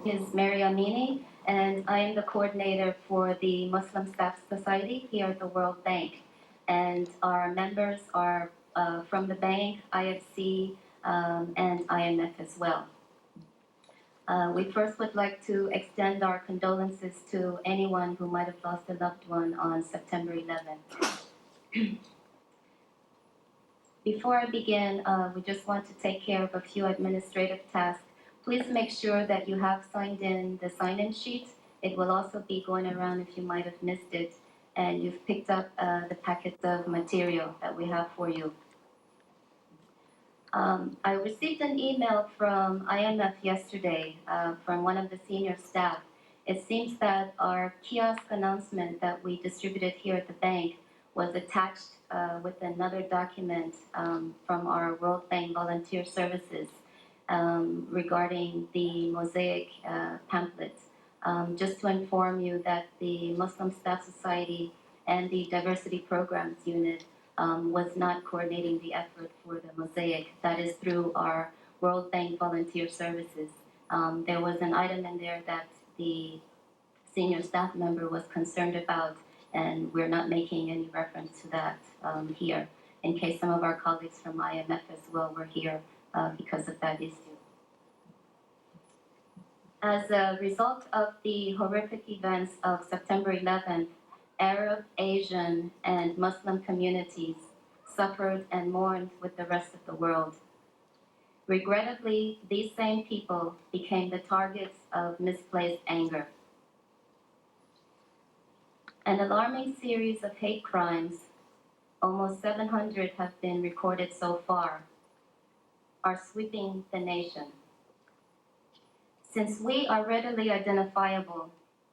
is Mary Amini, and I am the coordinator for the Muslim Staff Society here at the World Bank. And our members are from the bank, IFC, and IMF as well. We first would like to extend our condolences to anyone who might have lost a loved one on September 11th. Before I begin, we just want to take care of a few administrative tasks. Please make sure that you have signed in the sign-in sheet. It will also be going around if you might have missed it, and you've picked up the packets of material that we have for you. I received an email from IMF yesterday from one of the senior staff. It seems that our kiosk announcement that we distributed here at the bank was attached with another document from our World Bank Volunteer Services regarding the Mosaic pamphlet. Just to inform you that the Muslim Staff Society and the Diversity Programs Unit was not coordinating the effort for the Mosaic. That is through our World Bank Volunteer Services. There was an item in there that the senior staff member was concerned about, and we're not making any reference to that here, in case some of our colleagues from IMF as well were here because of that issue. As a result of the horrific events of September 11th, Arab, Asian, and Muslim communities suffered and mourned with the rest of the world. Regrettably, these same people became the targets of misplaced anger. An alarming series of hate crimes, almost 700 have been recorded so far, are sweeping the nation. Since we are readily identifiable,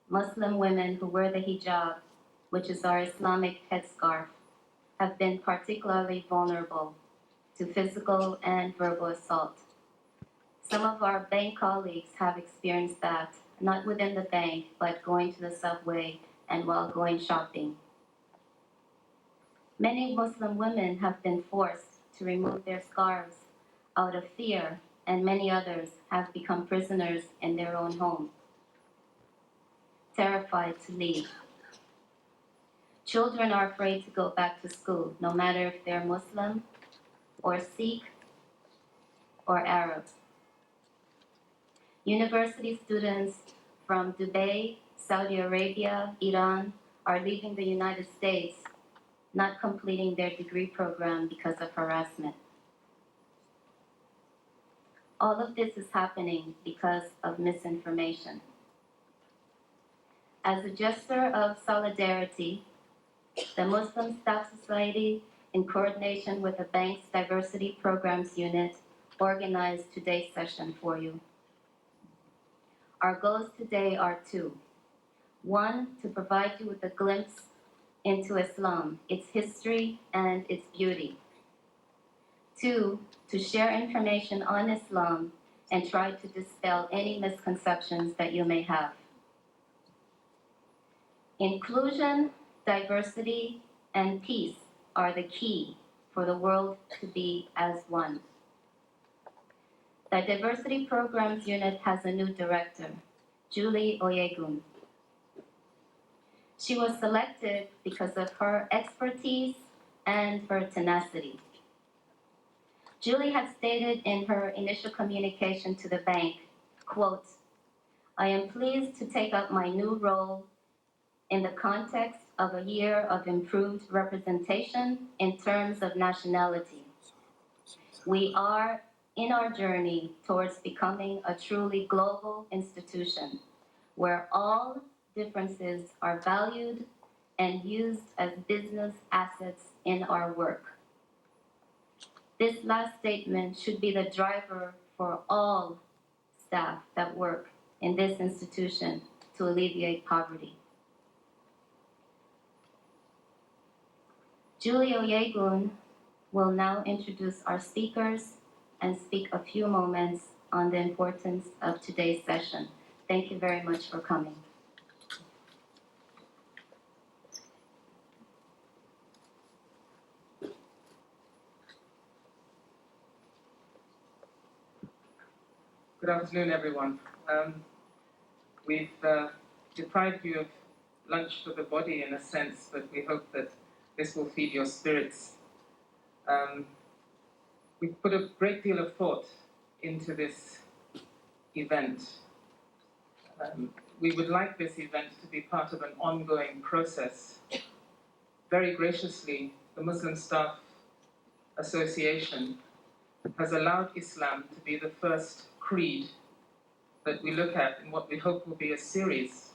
Muslim women who wear the hijab, which is our Islamic headscarf, have been particularly vulnerable to physical and verbal assault. Some of our bank colleagues have experienced that, not within the bank, but going to the subway and while going shopping. Many Muslim women have been forced to remove their scarves out of fear, and many others have become prisoners in their own home, terrified to leave. Children are afraid to go back to school, no matter if they're Muslim or Sikh or Arab. University students from Dubai, Saudi Arabia, Iran are leaving the United States, not completing their degree program because of harassment. All of this is happening because of misinformation. As a gesture of solidarity, the Muslim Staff Society, in coordination with the bank's Diversity Programs Unit, organized today's session for you. Our goals today are two. One, to provide you with a glimpse into Islam, its history, and its beauty. Two, to share information on Islam and try to dispel any misconceptions that you may have. Inclusion, diversity, and peace are the key for the world to be as one. The Diversity Programs Unit has a new director, Julie Oyegun. She was selected because of her expertise and her tenacity. Julie had stated in her initial communication to the bank, quote, "I am pleased to take up my new role in the context of a year of improved representation in terms of nationality. We are in our journey towards becoming a truly global institution where all differences are valued and used as business assets in our work." This last statement should be the driver for all staff that work in this institution to alleviate poverty. Julie Oyegun will now introduce our speakers and speak a few moments on the importance of today's session. Thank you very much for coming. Good afternoon, everyone. We've deprived you of lunch for the body in a sense, but we hope that this will feed your spirits. We've put a great deal of thought into this event. We would like this event to be part of an ongoing process. Very graciously, the Muslim Staff Association has allowed Islam to be the first creed that we look at in what we hope will be a series.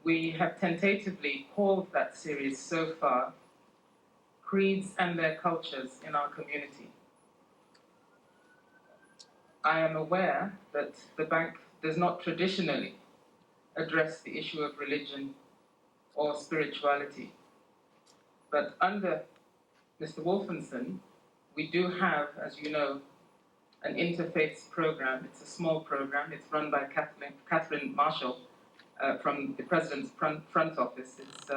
We have tentatively called that series so far Creeds and Their Cultures in Our Community. I am aware that the bank does not traditionally address the issue of religion or spirituality. But under Mr. Wolfenson, we do have, as you know, an interfaith program. It's a small program. It's run by Catherine Marshall from the President's front office. It's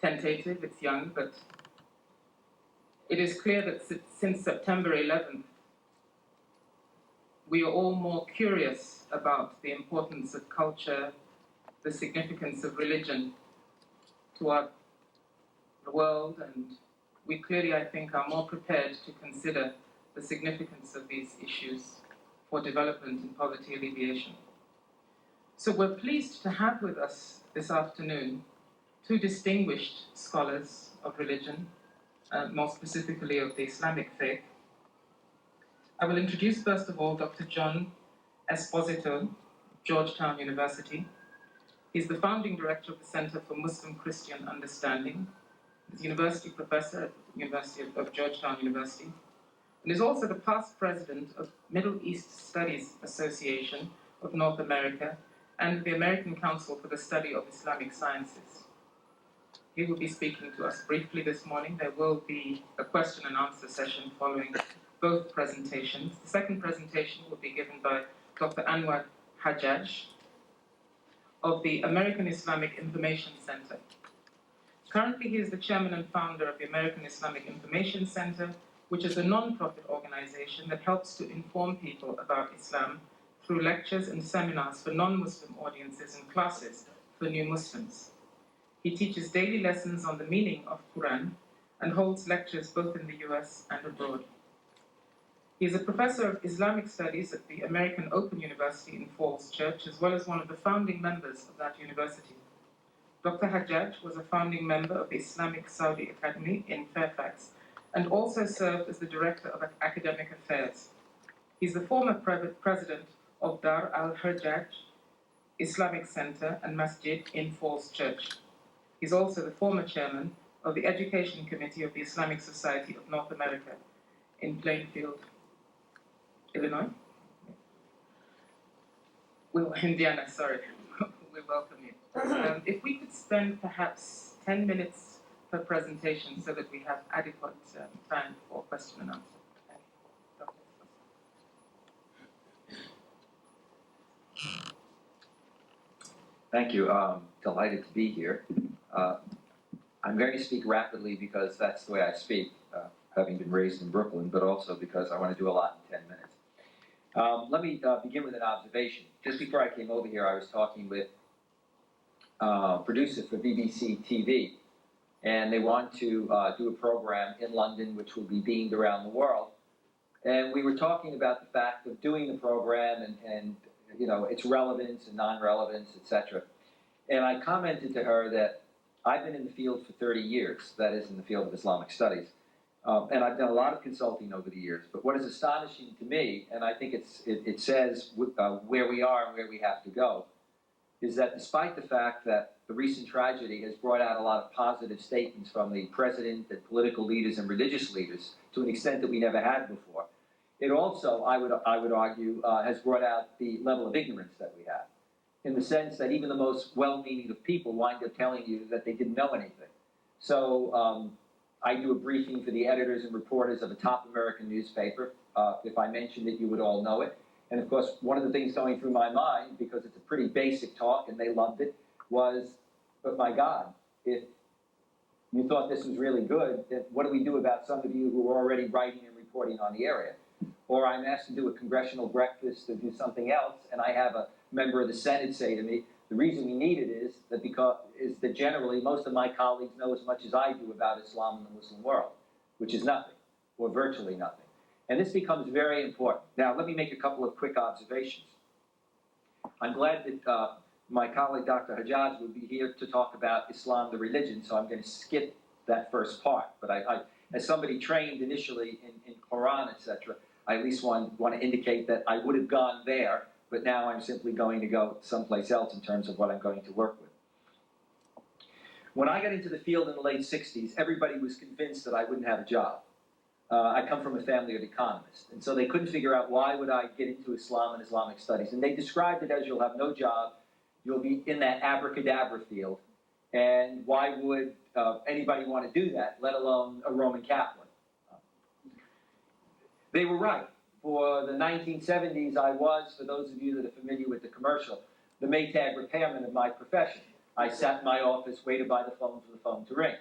tentative, it's young, but it is clear that since September 11th, we are all more curious about the importance of culture, the significance of religion to the world, and we clearly, I think, are more prepared to consider the significance of these issues for development and poverty alleviation. So we're pleased to have with us this afternoon two distinguished scholars of religion, more specifically of the Islamic faith. I will introduce first of all Dr. John Esposito, Georgetown University. He's the founding director of the Center for Muslim-Christian Understanding. He's a university professor at the University of Georgetown University, and is also the past president of Middle East Studies Association of North America and the American Council for the Study of Islamic Sciences. He will be speaking to us briefly this morning. There will be a question and answer session following both presentations. The second presentation will be given by Dr. Anwar Hajjaj of the American Islamic Information Center. Currently, he is the chairman and founder of the American Islamic Information Center, which is a non-profit organization that helps to inform people about Islam through lectures and seminars for non-Muslim audiences and classes for new Muslims. He teaches daily lessons on the meaning of Quran and holds lectures both in the US and abroad. He is a professor of Islamic studies at the American Open University in Falls Church, as well as one of the founding members of that university. Dr. Hajjaj was a founding member of the Islamic Saudi Academy in Fairfax and also served as the director of academic affairs. He's the former president of Dar al-Hajjaj Islamic Center and Masjid in Falls Church. He's also the former chairman of the Education Committee of the Islamic Society of North America in Plainfield, Illinois? Indiana, sorry. We welcome you. If we could spend perhaps 10 minutes per presentation so that we have adequate time for question and answer. Thank you. Delighted to be here. I'm going to speak rapidly because that's the way I speak, having been raised in Brooklyn, but also because I want to do a lot in 10 minutes. Let me begin with an observation. Just before I came over here, I was talking with producer for BBC TV, and they want to do a program in London which will be beamed around the world. And we were talking about the fact of doing the program and you know, its relevance and non-relevance, etc. And I commented to her that I've been in the field for 30 years, that is in the field of Islamic studies, and I've done a lot of consulting over the years. But what is astonishing to me, and I think it says where we are and where we have to go, is that despite the fact that the recent tragedy has brought out a lot of positive statements from the president and political leaders and religious leaders to an extent that we never had before, it also, I would argue, has brought out the level of ignorance that we have, in the sense that even the most well-meaning of people wind up telling you that they didn't know anything. So I do a briefing for the editors and reporters of a top American newspaper. If I mentioned it, you would all know it. And of course, one of the things going through my mind, because it's a pretty basic talk and they loved it, was, but my God, if you thought this was really good, then what do we do about some of you who are already writing and reporting on the area? or I'm asked to do a congressional breakfast to do something else, and I have a member of the Senate say to me, the reason we need it is that generally most of my colleagues know as much as I do about Islam and the Muslim world, which is nothing, or virtually nothing. And this becomes very important. Now, let me make a couple of quick observations. I'm glad that my colleague, Dr. Hajjaj, would be here to talk about Islam, the religion, so I'm going to skip that first part. But I as somebody trained initially in Quran, etc., I at least want to indicate that I would have gone there, but now I'm simply going to go someplace else in terms of what I'm going to work with. When I got into the field in the late 60s, everybody was convinced that I wouldn't have a job. I come from a family of economists, and so they couldn't figure out why would I get into Islam and Islamic studies. And they described it as you'll have no job, you'll be in that abracadabra field, and why would anybody want to do that, let alone a Roman Catholic? They were right. For the 1970s, I was, for those of you that are familiar with the commercial, the Maytag repairman of my profession. I sat in my office, waited by the phone for the phone to ring.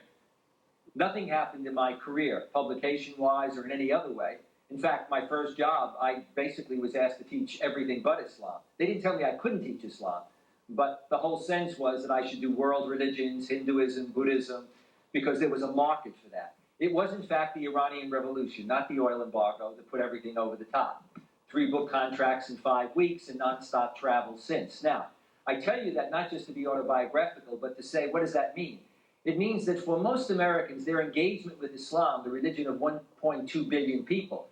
Nothing happened in my career, publication-wise or in any other way. In fact, my first job, I basically was asked to teach everything but Islam. They didn't tell me I couldn't teach Islam, but the whole sense was that I should do world religions, Hinduism, Buddhism, because there was a market for that. It was, in fact, the Iranian Revolution, not the oil embargo, that put everything over the top. 3 book contracts in 5 weeks and nonstop travel since. Now, I tell you that not just to be autobiographical, but to say, what does that mean? It means that for most Americans, their engagement with Islam, the religion of 1.2 billion people,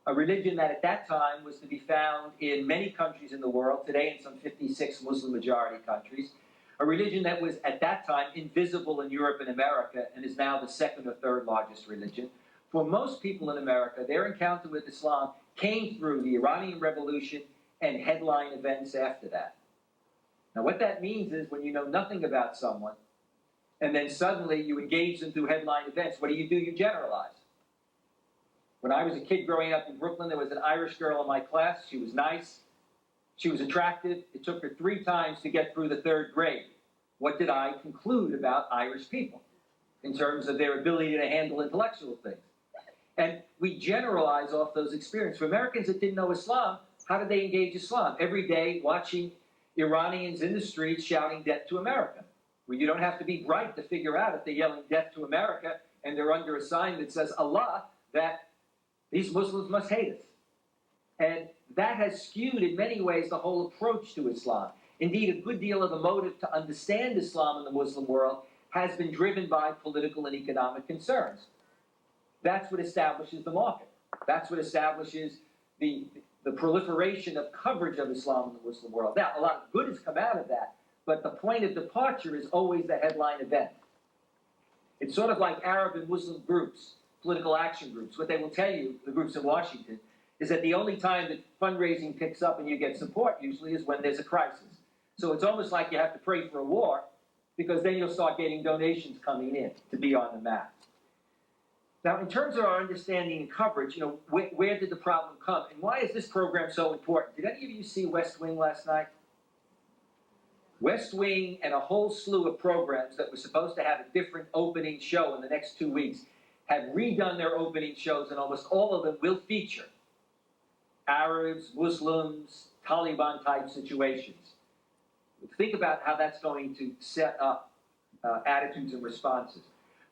a religion that at that time was to be found in many countries in the world, today in some 56 Muslim-majority countries, a religion that was at that time invisible in Europe and America and is now the 2nd or 3rd largest religion. For most people in America, their encounter with Islam came through the Iranian Revolution and headline events after that. Now, what that means is when you know nothing about someone, and then suddenly you engage them through headline events, what do? You generalize. When I was a kid growing up in Brooklyn, there was an Irish girl in my class. She was nice. She was attractive. It took her 3 times to get through the 3rd grade. What did I conclude about Irish people in terms of their ability to handle intellectual things? And we generalize off those experiences. For Americans that didn't know Islam, how did they engage Islam? Every day watching Iranians in the streets shouting death to America. Well, you don't have to be bright to figure out if they're yelling death to America and they're under a sign that says Allah, that these Muslims must hate us. And that has skewed in many ways the whole approach to Islam. Indeed, a good deal of the motive to understand Islam in the Muslim world has been driven by political and economic concerns. That's what establishes the market. That's what establishes the proliferation of coverage of Islam in the Muslim world. Now, a lot of good has come out of that, but the point of departure is always the headline event. It's sort of like Arab and Muslim groups, political action groups. What they will tell you, the groups in Washington, is that the only time that fundraising picks up and you get support usually is when there's a crisis. So it's almost like you have to pray for a war, because then you'll start getting donations coming in to be on the map. Now, in terms of our understanding and coverage, where did the problem come? And why is this program so important? Did any of you see West Wing last night? West Wing and a whole slew of programs that were supposed to have a different opening show in the next 2 weeks have redone their opening shows, and almost all of them will feature Arabs, Muslims, Taliban-type situations. Think about how that's going to set up attitudes and responses.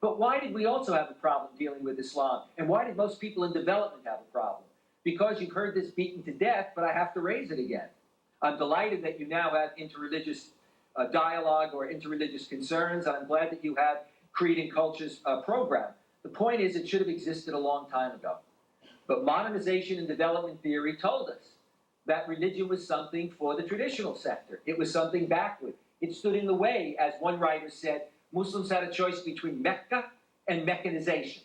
But why did we also have a problem dealing with Islam? And why did most people in development have a problem? Because you've heard this beaten to death, but I have to raise it again. I'm delighted that you now have interreligious dialogue or interreligious concerns, and I'm glad that you have Creed and Culture's program. The point is, it should have existed a long time ago. But modernization and development theory told us that religion was something for the traditional sector. It was something backward. It stood in the way, as one writer said, Muslims had a choice between Mecca and mechanization.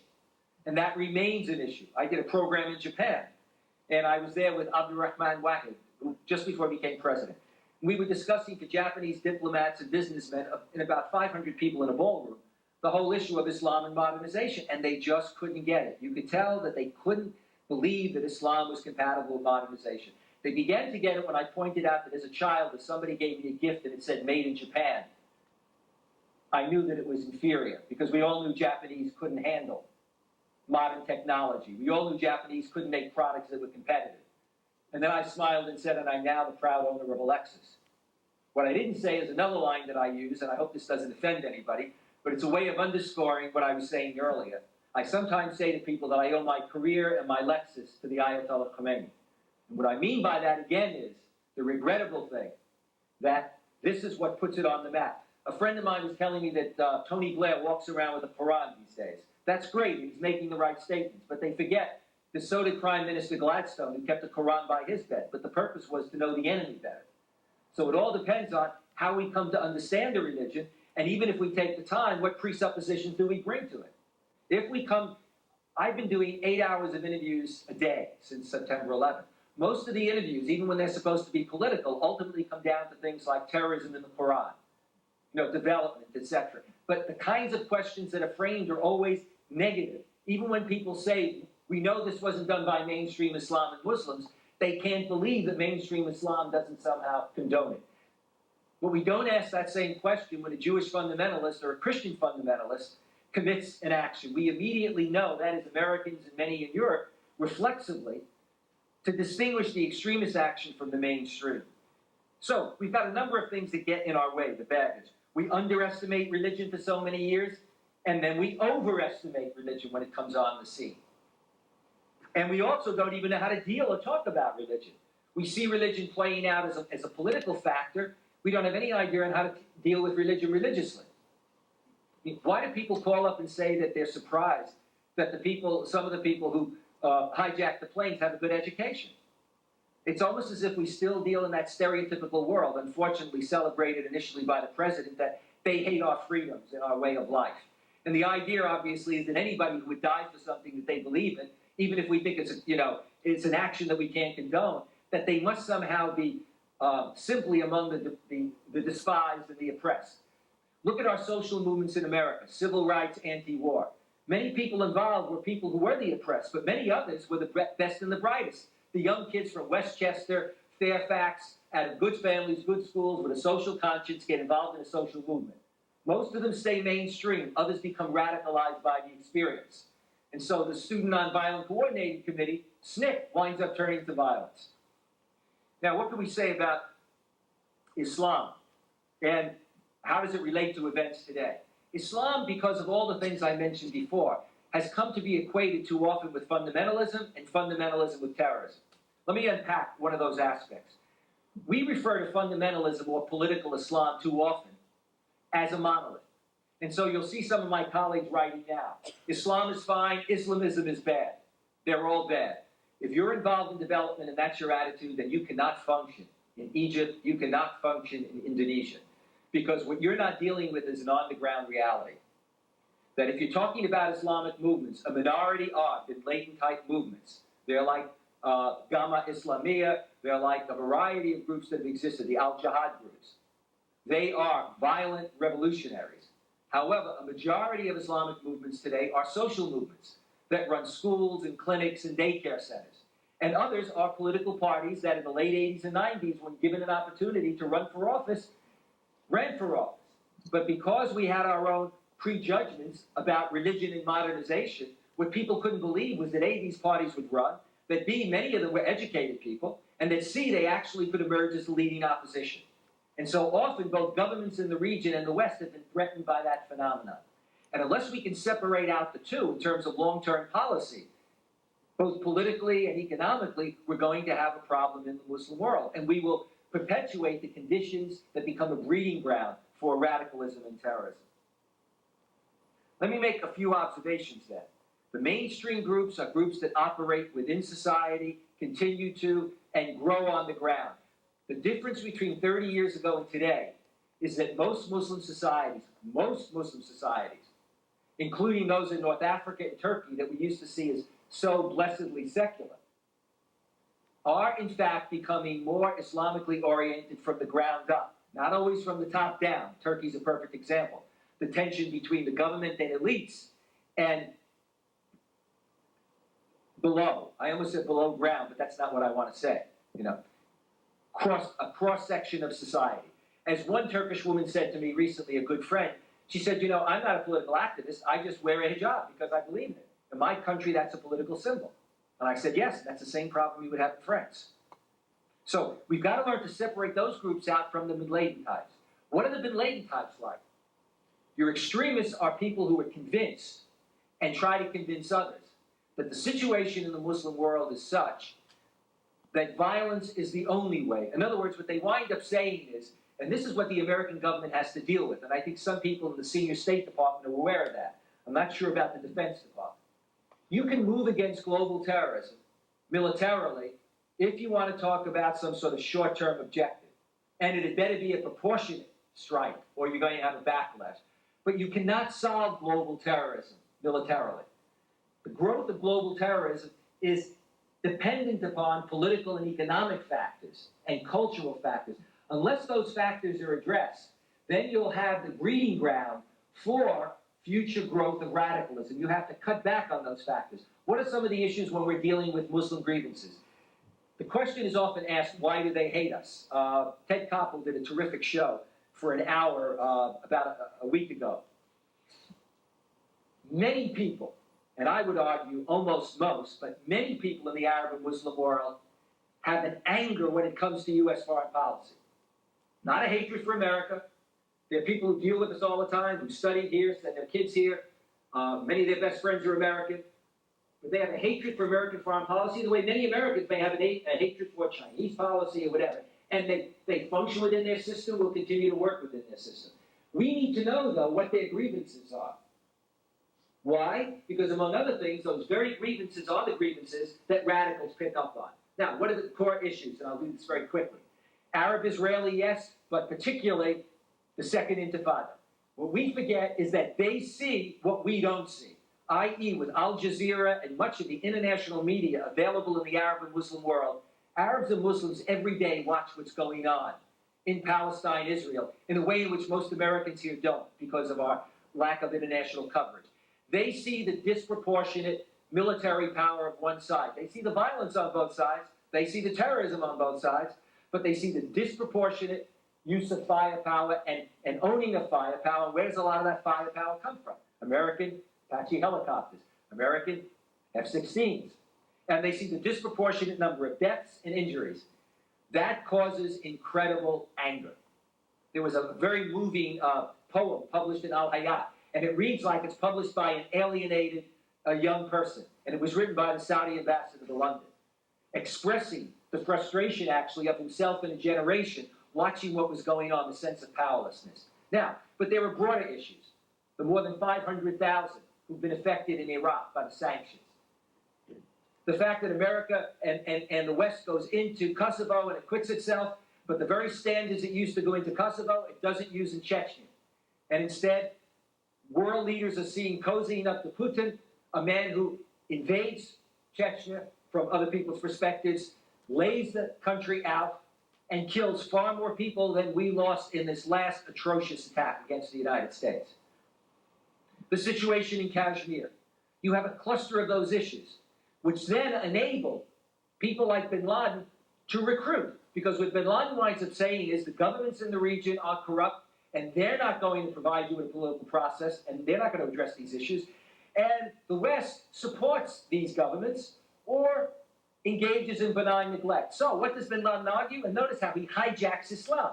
And that remains an issue. I did a program in Japan, and I was there with Abdurrahman Wahid, who just before he became president. We were discussing for Japanese diplomats and businessmen and about 500 people in a ballroom the whole issue of Islam and modernization, and they just couldn't get it. You could tell that they couldn't believe that Islam was compatible with modernization. They began to get it when I pointed out that as a child, if somebody gave me a gift and it said made in Japan, I knew that it was inferior, because we all knew Japanese couldn't handle modern technology. We all knew Japanese couldn't make products that were competitive. And then I smiled and said, and I'm now the proud owner of a Lexus. What I didn't say is another line that I use, and I hope this doesn't offend anybody, but it's a way of underscoring what I was saying earlier. I sometimes say to people that I owe my career and my Lexus to the Ayatollah Khomeini. And what I mean by that, again, is the regrettable thing that this is what puts it on the map. A friend of mine was telling me that Tony Blair walks around with a Quran these days. That's great, he's making the right statements, but they forget that so did Prime Minister Gladstone, who kept the Quran by his bed, but the purpose was to know the enemy better. So it all depends on how we come to understand the religion, and even if we take the time, what presuppositions do we bring to it? If we come, I've been doing 8 hours of interviews a day since September 11th. Most of the interviews, even when they're supposed to be political, ultimately come down to things like terrorism in the Quran, development, etc. But the kinds of questions that are framed are always negative. Even when people say, we know this wasn't done by mainstream Islam and Muslims, they can't believe that mainstream Islam doesn't somehow condone it. But we don't ask that same question when a Jewish fundamentalist or a Christian fundamentalist commits an action. We immediately know, that is Americans and many in Europe, reflexively, to distinguish the extremist action from the mainstream. So we've got a number of things that get in our way, the baggage. We underestimate religion for so many years, and then we overestimate religion when it comes on the scene. And we also don't even know how to deal or talk about religion. We see religion playing out as a political factor. We don't have any idea on how to deal with religion religiously. I mean, why do people call up and say that they're surprised that some of the people who hijacked the planes have a good education? It's almost as if we still deal in that stereotypical world, unfortunately celebrated initially by the president, that they hate our freedoms and our way of life. And the idea, obviously, is that anybody who would die for something that they believe in, even if we think it's an action that we can't condone, that they must somehow be simply among the despised and the oppressed. Look at our social movements in America, civil rights, anti-war. Many people involved were people who were the oppressed, but many others were the best and the brightest. The young kids from Westchester, Fairfax, out of good families, good schools, with a social conscience, get involved in a social movement. Most of them stay mainstream. Others become radicalized by the experience. And so the Student Nonviolent Coordinating Committee, SNCC, winds up turning to violence. Now, what can we say about Islam? And how does it relate to events today? Islam, because of all the things I mentioned before, has come to be equated too often with fundamentalism and fundamentalism with terrorism. Let me unpack one of those aspects. We refer to fundamentalism or political Islam too often as a monolith. And so you'll see some of my colleagues writing now, Islam is fine, Islamism is bad. They're all bad. If you're involved in development and that's your attitude, then you cannot function in Egypt, you cannot function in Indonesia. Because what you're not dealing with is an on-the-ground reality. That if you're talking about Islamic movements, a minority are bin Laden-type movements. They're like Gamma Islamiyah, they're like a variety of groups that have existed, the Al-Jihad groups. They are violent revolutionaries. However, a majority of Islamic movements today are social movements that run schools and clinics and daycare centers. And others are political parties that in the late 80s and 90s, when given an opportunity to run for office, ran for office. But because we had our own prejudgments about religion and modernization, what people couldn't believe was that A, these parties would run, that B, many of them were educated people, and that C, they actually could emerge as the leading opposition. And so often, both governments in the region and the West have been threatened by that phenomenon. And unless we can separate out the two in terms of long-term policy, both politically and economically, we're going to have a problem in the Muslim world. And we will perpetuate the conditions that become a breeding ground for radicalism and terrorism. Let me make a few observations then. The mainstream groups are groups that operate within society, continue to, and grow on the ground. The difference between 30 years ago and today is that most Muslim societies, including those in North Africa and Turkey that we used to see as so blessedly secular, are in fact becoming more Islamically oriented from the ground up, not always from the top down. Turkey's a perfect example. The tension between the government and elites and below. I almost said below ground, but that's not what I want to say. A cross-section of society. As one Turkish woman said to me recently, a good friend, she said, I'm not a political activist, I just wear a hijab because I believe in it. In my country, that's a political symbol. And I said, yes, that's the same problem we would have in France. So we've got to learn to separate those groups out from the bin Laden types. What are the bin Laden types like? Your extremists are people who are convinced and try to convince others that the situation in the Muslim world is such that violence is the only way. In other words, what they wind up saying is, and this is what the American government has to deal with, and I think some people in the senior State Department are aware of that. I'm not sure about the Defense Department. You can move against global terrorism militarily if you want to talk about some sort of short-term objective. And it had better be a proportionate strike, or you're going to have a backlash. But you cannot solve global terrorism militarily. The growth of global terrorism is dependent upon political and economic factors and cultural factors. Unless those factors are addressed, then you'll have the breeding ground for future growth of radicalism. You have to cut back on those factors. What are some of the issues when we're dealing with Muslim grievances? The question is often asked, why do they hate us? Ted Koppel did a terrific show for an hour about a week ago. Many people, and I would argue almost most, but many people in the Arab and Muslim world have an anger when it comes to U.S. foreign policy. Not a hatred for America. There are people who deal with us all the time, who study here, send their kids here. Many of their best friends are American. But they have a hatred for American foreign policy the way many Americans may have a hatred for Chinese policy or whatever. And they function within their system, will continue to work within their system. We need to know, though, what their grievances are. Why? Because, among other things, those very grievances are the grievances that radicals pick up on. Now, what are the core issues? And I'll do this very quickly. Arab-Israeli, yes, but particularly the Second Intifada. What we forget is that they see what we don't see, i.e. with Al Jazeera and much of the international media available in the Arab and Muslim world, Arabs and Muslims every day watch what's going on in Palestine, Israel, in a way in which most Americans here don't because of our lack of international coverage. They see the disproportionate military power of one side. They see the violence on both sides. They see the terrorism on both sides. But they see the disproportionate use of firepower and owning of firepower. Where does a lot of that firepower come from? American Apache helicopters, American F-16s. And they see the disproportionate number of deaths and injuries. That causes incredible anger. There was a very moving poem published in Al Hayat, and it reads like it's published by an alienated young person. And it was written by the Saudi ambassador to London, expressing the frustration, actually, of himself and a generation watching what was going on, the sense of powerlessness. Now, but there are broader issues. The more than 500,000 who've been affected in Iraq by the sanctions. The fact that America and the West goes into Kosovo and it quits itself, but the very standards it used to go into Kosovo, it doesn't use in Chechnya. And instead, world leaders are seeing cozying up to Putin, a man who invades Chechnya from other people's perspectives, lays the country out, and kills far more people than we lost in this last atrocious attack against the United States. The situation in Kashmir. You have a cluster of those issues, which then enable people like bin Laden to recruit. Because what bin Laden winds up saying is the governments in the region are corrupt, and they're not going to provide you with a political process, and they're not going to address these issues. And the West supports these governments or engages in benign neglect. So what does bin Laden argue? And notice how he hijacks Islam.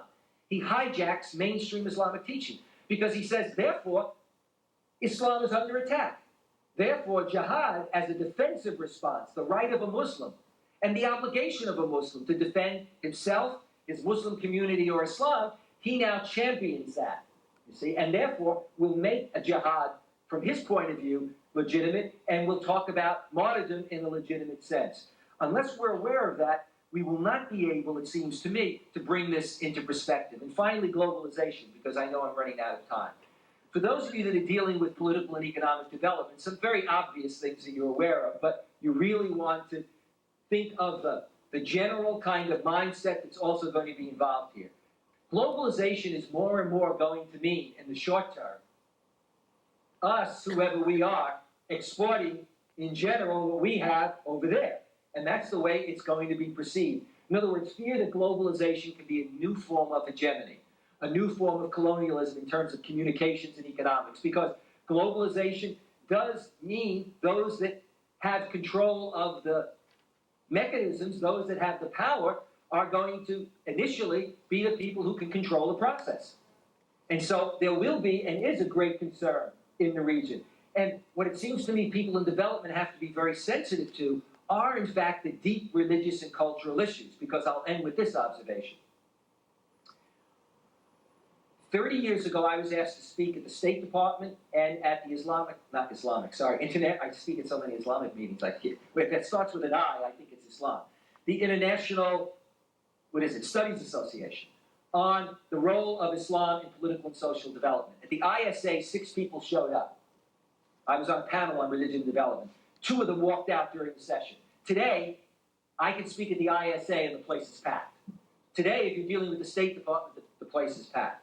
He hijacks mainstream Islamic teaching because he says, therefore, Islam is under attack. Therefore, jihad as a defensive response, the right of a Muslim, and the obligation of a Muslim to defend himself, his Muslim community, or Islam, he now champions that, you see, and therefore will make a jihad, from his point of view, legitimate, and will talk about martyrdom in a legitimate sense. Unless we're aware of that, we will not be able, it seems to me, to bring this into perspective. And finally, globalization, because I know I'm running out of time. For those of you that are dealing with political and economic development, some very obvious things that you're aware of, but you really want to think of the general kind of mindset that's also going to be involved here. Globalization is more and more going to mean, in the short term, us, whoever we are, exporting, in general, what we have over there. And that's the way it's going to be perceived. In other words, fear that globalization can be a new form of hegemony, a new form of colonialism in terms of communications and economics, because globalization does mean those that have control of the mechanisms, those that have the power, are going to initially be the people who can control the process. And so there will be and is a great concern in the region. And what it seems to me people in development have to be very sensitive to are, in fact, the deep religious and cultural issues, because I'll end with this observation. 30 years ago, I was asked to speak at the State Department and at the Internet. I speak at so many Islamic meetings. If that starts with an I think it's Islam. The International, Studies Association, on the role of Islam in political and social development. At the ISA, 6 people showed up. I was on a panel on religion development. 2 of them walked out during the session. Today, I can speak at the ISA and the place is packed. Today, if you're dealing with the State Department, the place is packed.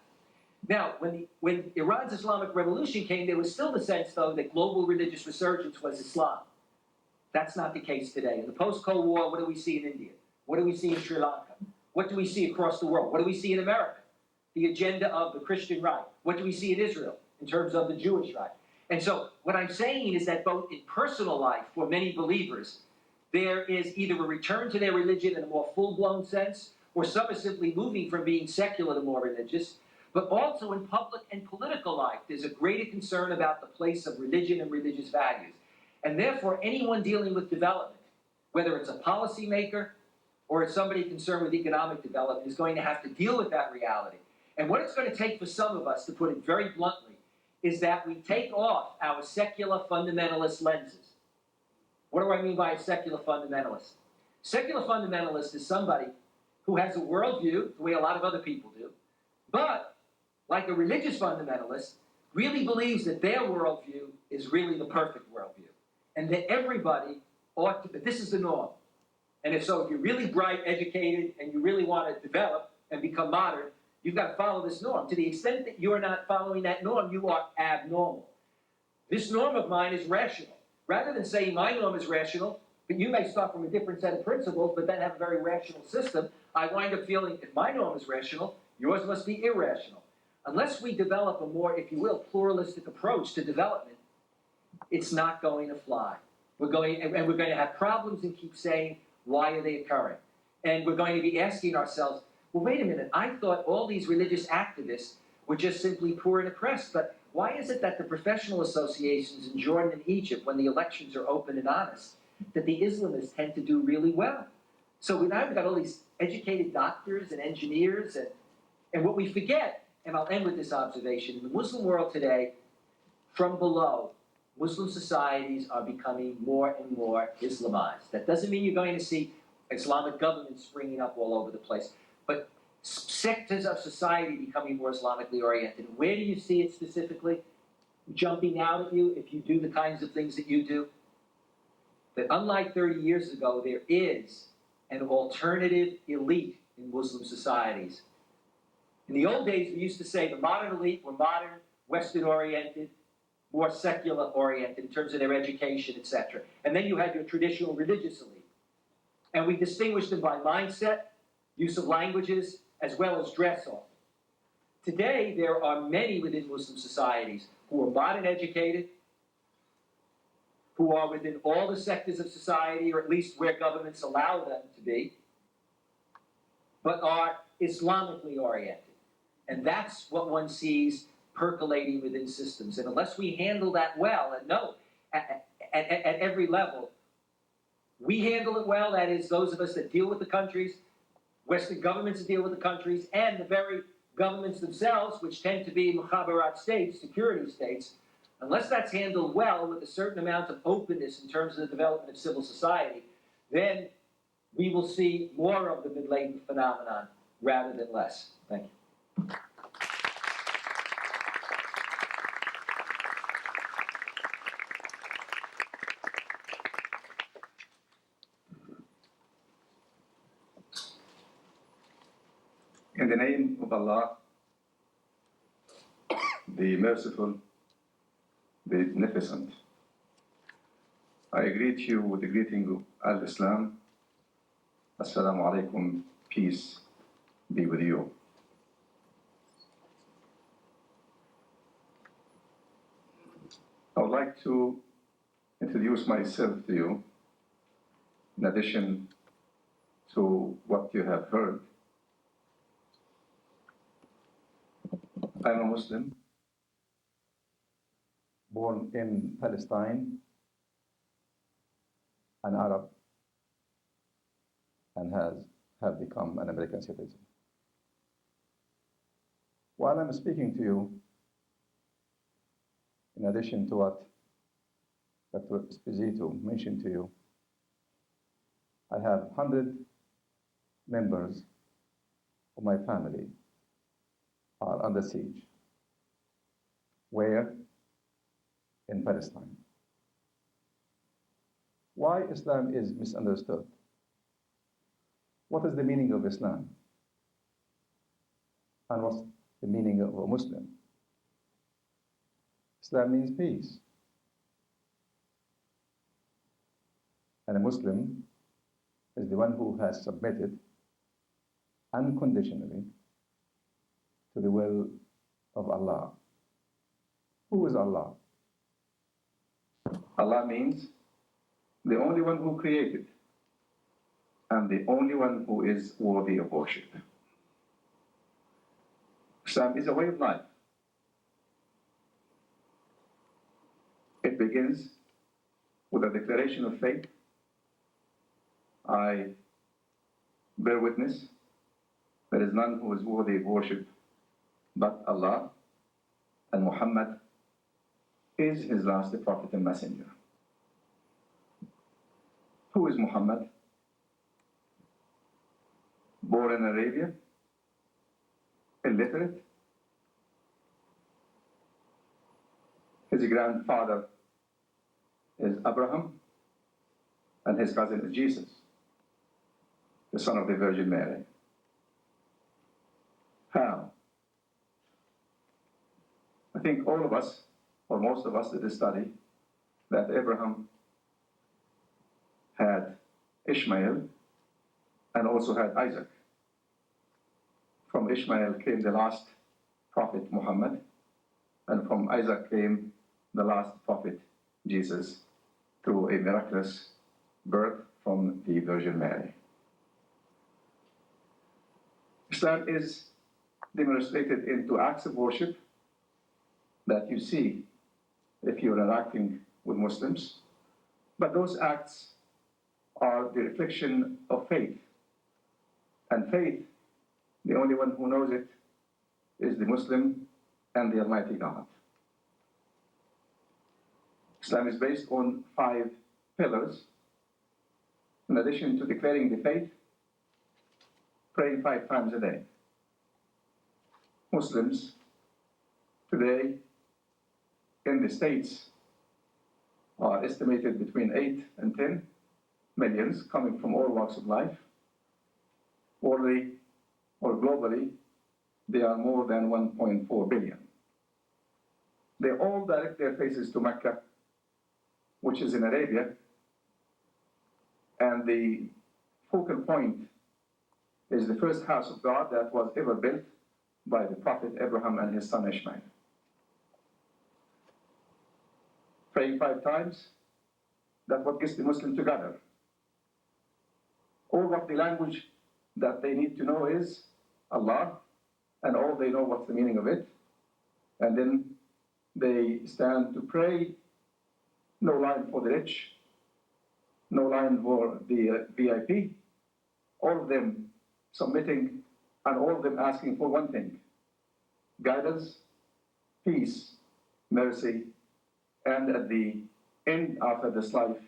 Now, when Iran's Islamic Revolution came, there was still the sense, though, that global religious resurgence was Islam. That's not the case today. In the post-Cold War, what do we see in India? What do we see in Sri Lanka? What do we see across the world? What do we see in America? The agenda of the Christian right. What do we see in Israel in terms of the Jewish right? And so what I'm saying is that both in personal life, for many believers, there is either a return to their religion in a more full-blown sense, or some are simply moving from being secular to more religious. But also in public and political life, there's a greater concern about the place of religion and religious values. And therefore, anyone dealing with development, whether it's a policymaker or it's somebody concerned with economic development, is going to have to deal with that reality. And what it's going to take for some of us, to put it very bluntly, is that we take off our secular fundamentalist lenses. What do I mean by a secular fundamentalist? Secular fundamentalist is somebody who has a worldview, the way a lot of other people do, but like a religious fundamentalist, really believes that their worldview is really the perfect worldview. And that everybody ought to, that this is the norm. And if you're really bright, educated, and you really want to develop and become modern, you've got to follow this norm. To the extent that you're not following that norm, you are abnormal. This norm of mine is rational. Rather than saying my norm is rational, but you may start from a different set of principles, but then have a very rational system, I wind up feeling if my norm is rational, yours must be irrational. Unless we develop a more, if you will, pluralistic approach to development, it's not going to fly. We're going to have problems and keep saying, why are they occurring? And we're going to be asking ourselves, well, wait a minute, I thought all these religious activists were just simply poor and oppressed, but why is it that the professional associations in Jordan and Egypt, when the elections are open and honest, that the Islamists tend to do really well? So we've got all these educated doctors and engineers, and what we forget, and I'll end with this observation, in the Muslim world today, from below, Muslim societies are becoming more and more Islamized. That doesn't mean you're going to see Islamic governments springing up all over the place, but sectors of society becoming more Islamically oriented. And where do you see it specifically jumping out at you if you do the kinds of things that you do? That unlike 30 years ago, there is an alternative elite in Muslim societies. In the old days, we used to say the modern elite were modern, Western-oriented, more secular-oriented in terms of their education, etc. And then you had your traditional religious elite. And we distinguished them by mindset, use of languages, as well as dress often. Today, there are many within Muslim societies who are modern educated, who are within all the sectors of society, or at least where governments allow them to be, but are Islamically oriented. And that's what one sees percolating within systems. And unless we handle that well, and no, at every level, we handle it well, that is, those of us that deal with the countries, Western governments that deal with the countries, and the very governments themselves, which tend to be mukhabarat states, security states, unless that's handled well with a certain amount of openness in terms of the development of civil society, then we will see more of the mid-latent phenomenon rather than less. Thank you. In the name of Allah, the Merciful, the Beneficent, I greet you with the greeting of Al-Islam. Assalamu alaikum, peace be with you. I would like to introduce myself to you in addition to what you have heard. I'm a Muslim, born in Palestine, an Arab, and have become an American citizen. While I'm speaking to you, in addition to what Dr. Esposito mentioned to you, I have 100 members of my family are under siege. Where? In Palestine. Why Islam is misunderstood? What is the meaning of Islam? And what's the meaning of a Muslim? Islam means peace. And a Muslim is the one who has submitted unconditionally to the will of Allah. Who is Allah? Allah means the only one who created and the only one who is worthy of worship. Islam is a way of life. It begins with a declaration of faith. I bear witness there is none who is worthy of worship but Allah, and Muhammad is his last prophet and messenger. Who is Muhammad? Born in Arabia, illiterate. His grandfather is Abraham, and his cousin is Jesus, the son of the Virgin Mary. How? I think all of us, or most of us, did a study that Abraham had Ishmael and also had Isaac. From Ishmael came the last prophet Muhammad, and from Isaac came the last prophet Jesus through a miraculous birth from the Virgin Mary. Islam is demonstrated into acts of worship that you see if you're interacting with Muslims, but those acts are the reflection of faith. And faith, the only one who knows it is the Muslim and the Almighty God. Islam is based on 5 pillars. In addition to declaring the faith, praying 5 times a day. Muslims today in the States are estimated between 8 and 10 millions coming from all walks of life. Worldly or globally, they are more than 1.4 billion. They all direct their faces to Mecca, which is in Arabia, and the focal point is the first house of God that was ever built by the prophet Abraham and his son Ishmael. Praying 5 times, that's what gets the Muslim together. All what the language that they need to know is Allah, and all they know what's the meaning of it. And then they stand to pray, no line for the rich, no line for the VIP, all of them submitting, and all of them asking for one thing: guidance, peace, mercy, and at the end, after this life,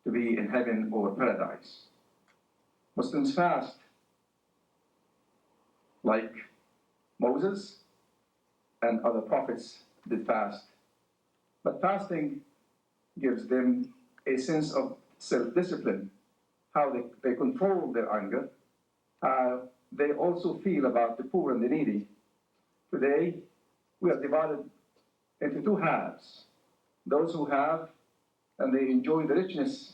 to be in heaven or paradise. Muslims fast, like Moses and other prophets did fast. But fasting gives them a sense of self-discipline, how they control their anger, how they also feel about the poor and the needy. Today, we are divided into 2 halves. Those who have, and they enjoy the richness,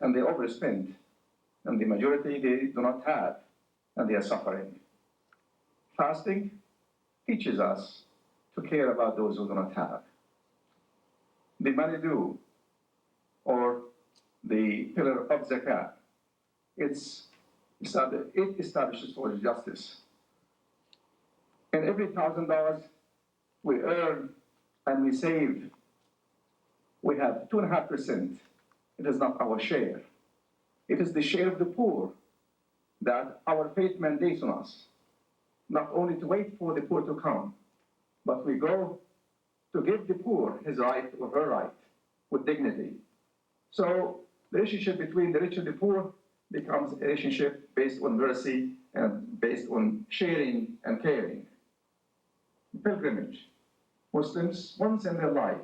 and they overspend. And the majority, they do not have, and they are suffering. Fasting teaches us to care about those who do not have. the money due, or the pillar of zakat. It establishes social justice. And every $1,000 we earn and we save, we have 2.5%. It is not our share. It is the share of the poor that our faith mandates on us, not only to wait for the poor to come, but we go to give the poor his right or her right with dignity. So the relationship between the rich and the poor becomes a relationship based on mercy and based on sharing and caring. Pilgrimage. Muslims, once in their life,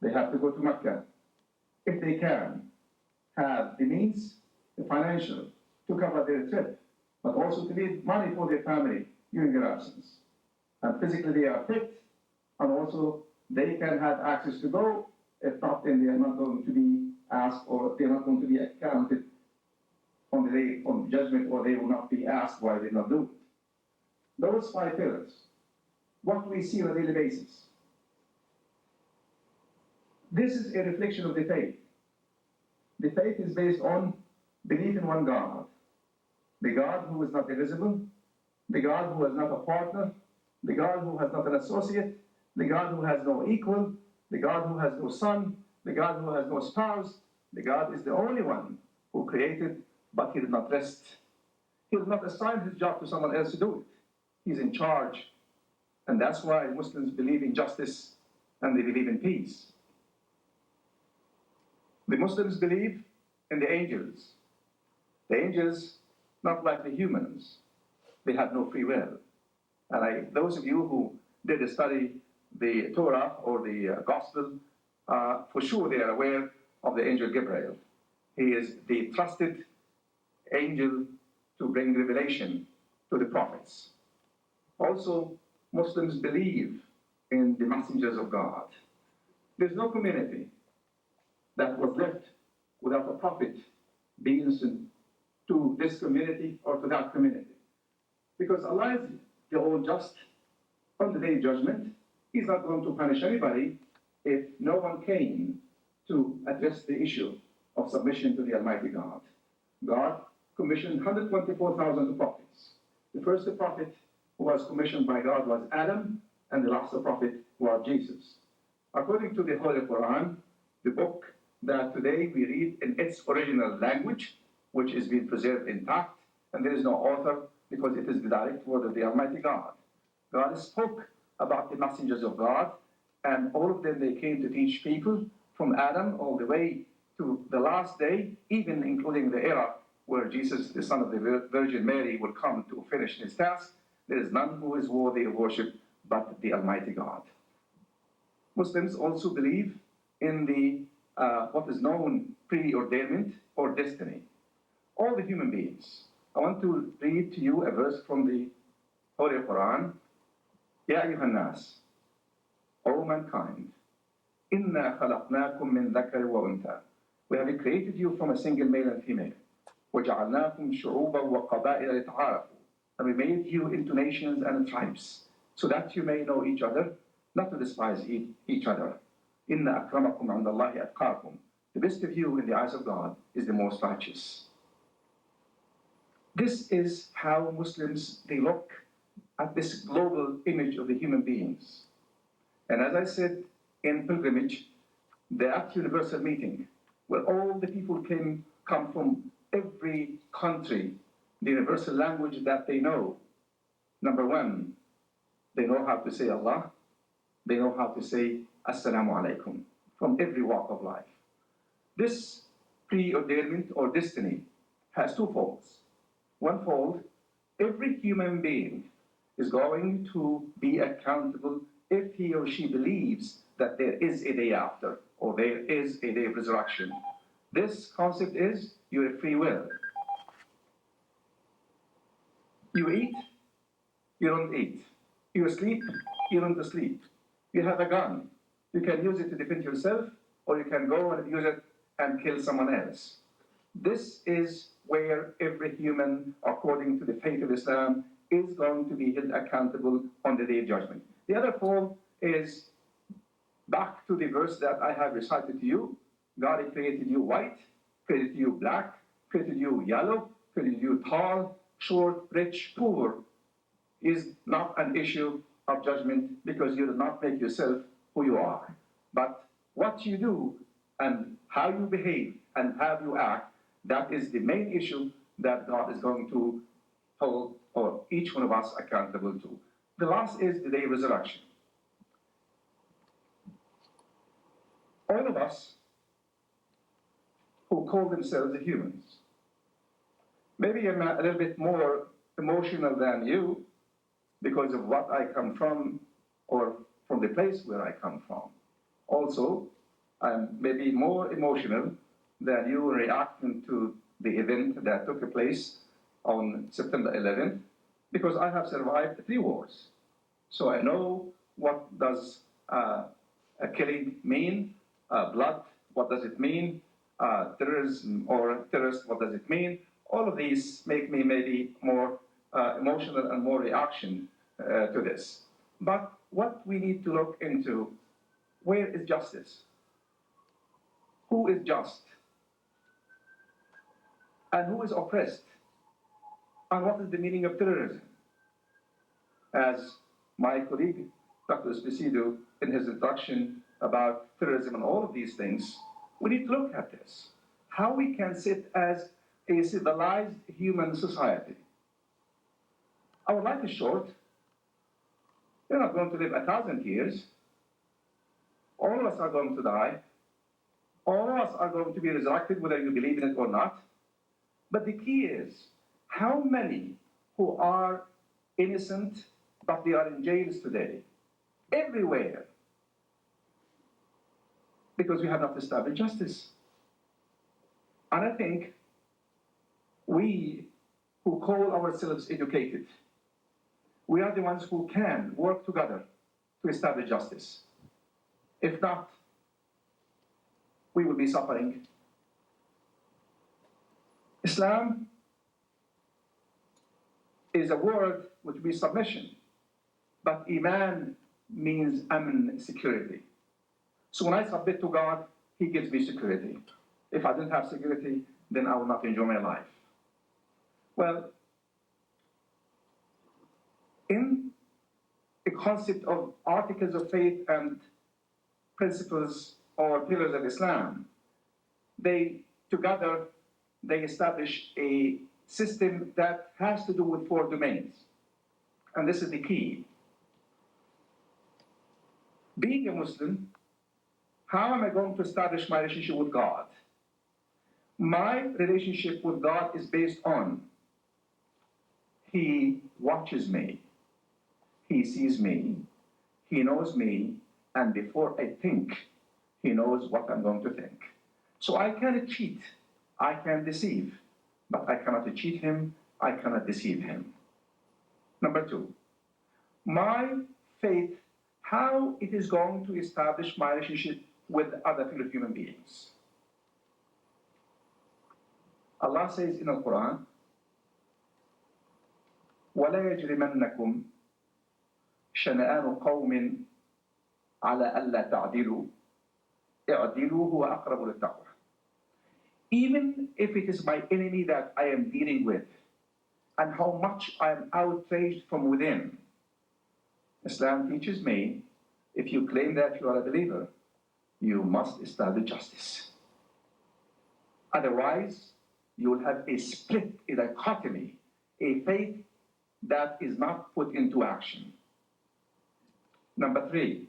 they have to go to Mecca. If they can, have the means, the financial, to cover their trip, but also to leave money for their family during their absence. And physically they are fit, and also they can have access to go. If not, then they are not going to be asked, or they are not going to be accounted on the day of judgment, or they will not be asked why they did not do it. Those 5 pillars, what we see on a daily basis. This is a reflection of the faith. The faith is based on belief in one God. The God who is not divisible, the God who has not a partner, the God who has not an associate, the God who has no equal, the God who has no son, the God who has no spouse. The God is the only one who created, but he did not rest. He did not assign his job to someone else to do it. He's in charge. And that's why Muslims believe in justice and they believe in peace. The Muslims believe in the angels. The angels, not like the humans, they have no free will. And those of you who did study the Torah or the Gospel, for sure they are aware of the angel Gabriel. He is the trusted angel to bring revelation to the prophets. Also, Muslims believe in the messengers of God. There's no community that was left without a prophet being sent to this community or to that community. Because Allah is the all just. On the day of judgment, He's not going to punish anybody if no one came to address the issue of submission to the Almighty God. God commissioned 124,000 prophets. The first prophet who was commissioned by God was Adam, and the last prophet was Jesus. According to the Holy Quran, the book that today we read in its original language, which is being preserved intact, and there is no author because it is the direct word of the Almighty God. God spoke about the messengers of God, and all of them, they came to teach people from Adam all the way to the last day, even including the era where Jesus, the son of the Virgin Mary, will come to finish his task. There is none who is worthy of worship but the Almighty God. Muslims also believe in the what is known preordainment or destiny. All the human beings. I want to read to you a verse from the Holy Quran. Ya ayyuhan nas, O mankind, inna khalaqnakum min dhakar wa untha. We have created you from a single male and female. وَجَعَلْنَاكُمْ شُعُوبًا وَقَبَائِلَ لِتَعَارَفُوا. And we made you into nations and tribes, so that you may know each other, not to despise each other. إِنَّ أَكْرَمَكُمْ عِنْدَ اللَّهِ أَتْقَاكُمْ. The best of you in the eyes of God is the most righteous. This is how Muslims, they look at this global image of the human beings. And as I said in pilgrimage, that universal meeting, where all the people come from every country, the universal language that they know. Number one, they know how to say Allah. They know how to say Assalamu alaikum from every walk of life. This preordainment or destiny has two folds. One fold, every human being is going to be accountable if he or she believes that there is a day after or there is a day of resurrection. This concept is your free will. You eat, you don't eat. You sleep, you don't sleep. You have a gun. You can use it to defend yourself, or you can go and use it and kill someone else. This is where every human, according to the faith of Islam, is going to be held accountable on the day of judgment. The other fold is Back to the verse that I have recited to you, God created you white, created you black, created you yellow, created you tall, short, rich, poor, is not an issue of judgment because you do not make yourself who you are. But what you do and how you behave and how you act, that is the main issue that God is going to hold or each one of us accountable to. The last is the day of resurrection. All of us who call themselves humans, maybe I'm a little bit more emotional than you because of what I come from or from the place where I come from. Also, I'm maybe more emotional than you reacting to the event that took place on September 11th because I have survived 3 wars. So I know what does a killing mean, blood, what does it mean, terrorism or terrorist, what does it mean? All of these make me maybe more emotional and more reaction to this. But what we need to look into, where is justice? Who is just? And who is oppressed? And what is the meaning of terrorism? As my colleague, Dr. Esposito, in his introduction about terrorism and all of these things, we need to look at this. How we can sit as a civilized human society. Our life is short. We're not going to live 1,000 years. All of us are going to die. All of us are going to be resurrected, whether you believe in it or not. But the key is, how many who are innocent, but they are in jails today, everywhere, because we have not established justice. And I think we who call ourselves educated, we are the ones who can work together to establish justice. If not, we will be suffering. Islam is a word which means submission, but Iman means aman, security. So when I submit to God, He gives me security. If I don't have security, then I will not enjoy my life. Well, in the concept of articles of faith and principles or pillars of Islam, they establish a system that has to do with 4 domains. And this is the key. Being a Muslim, how am I going to establish my relationship with God? My relationship with God is based on He watches me, He sees me, He knows me, and before I think, He knows what I'm going to think. So I cannot cheat, I can deceive, but I cannot cheat Him, I cannot deceive Him. Number 2, my faith, how it is going to establish my relationship with other fellow human beings. Allah says in the Quran, وَلَا يَجْرِمَنَّكُمْ شَنَآنُ قَوْمٍ عَلَى أَلَّا تَعْدِلُوا اعْدِلُوا هُوَ أَقْرَبُ لِلتَّقْوَى. Even if it is my enemy that I am dealing with, and how much I am outraged from within, Islam teaches me, if you claim that you are a believer, you must establish justice. Otherwise, you will have a split, a dichotomy, a faith that is not put into action. Number 3,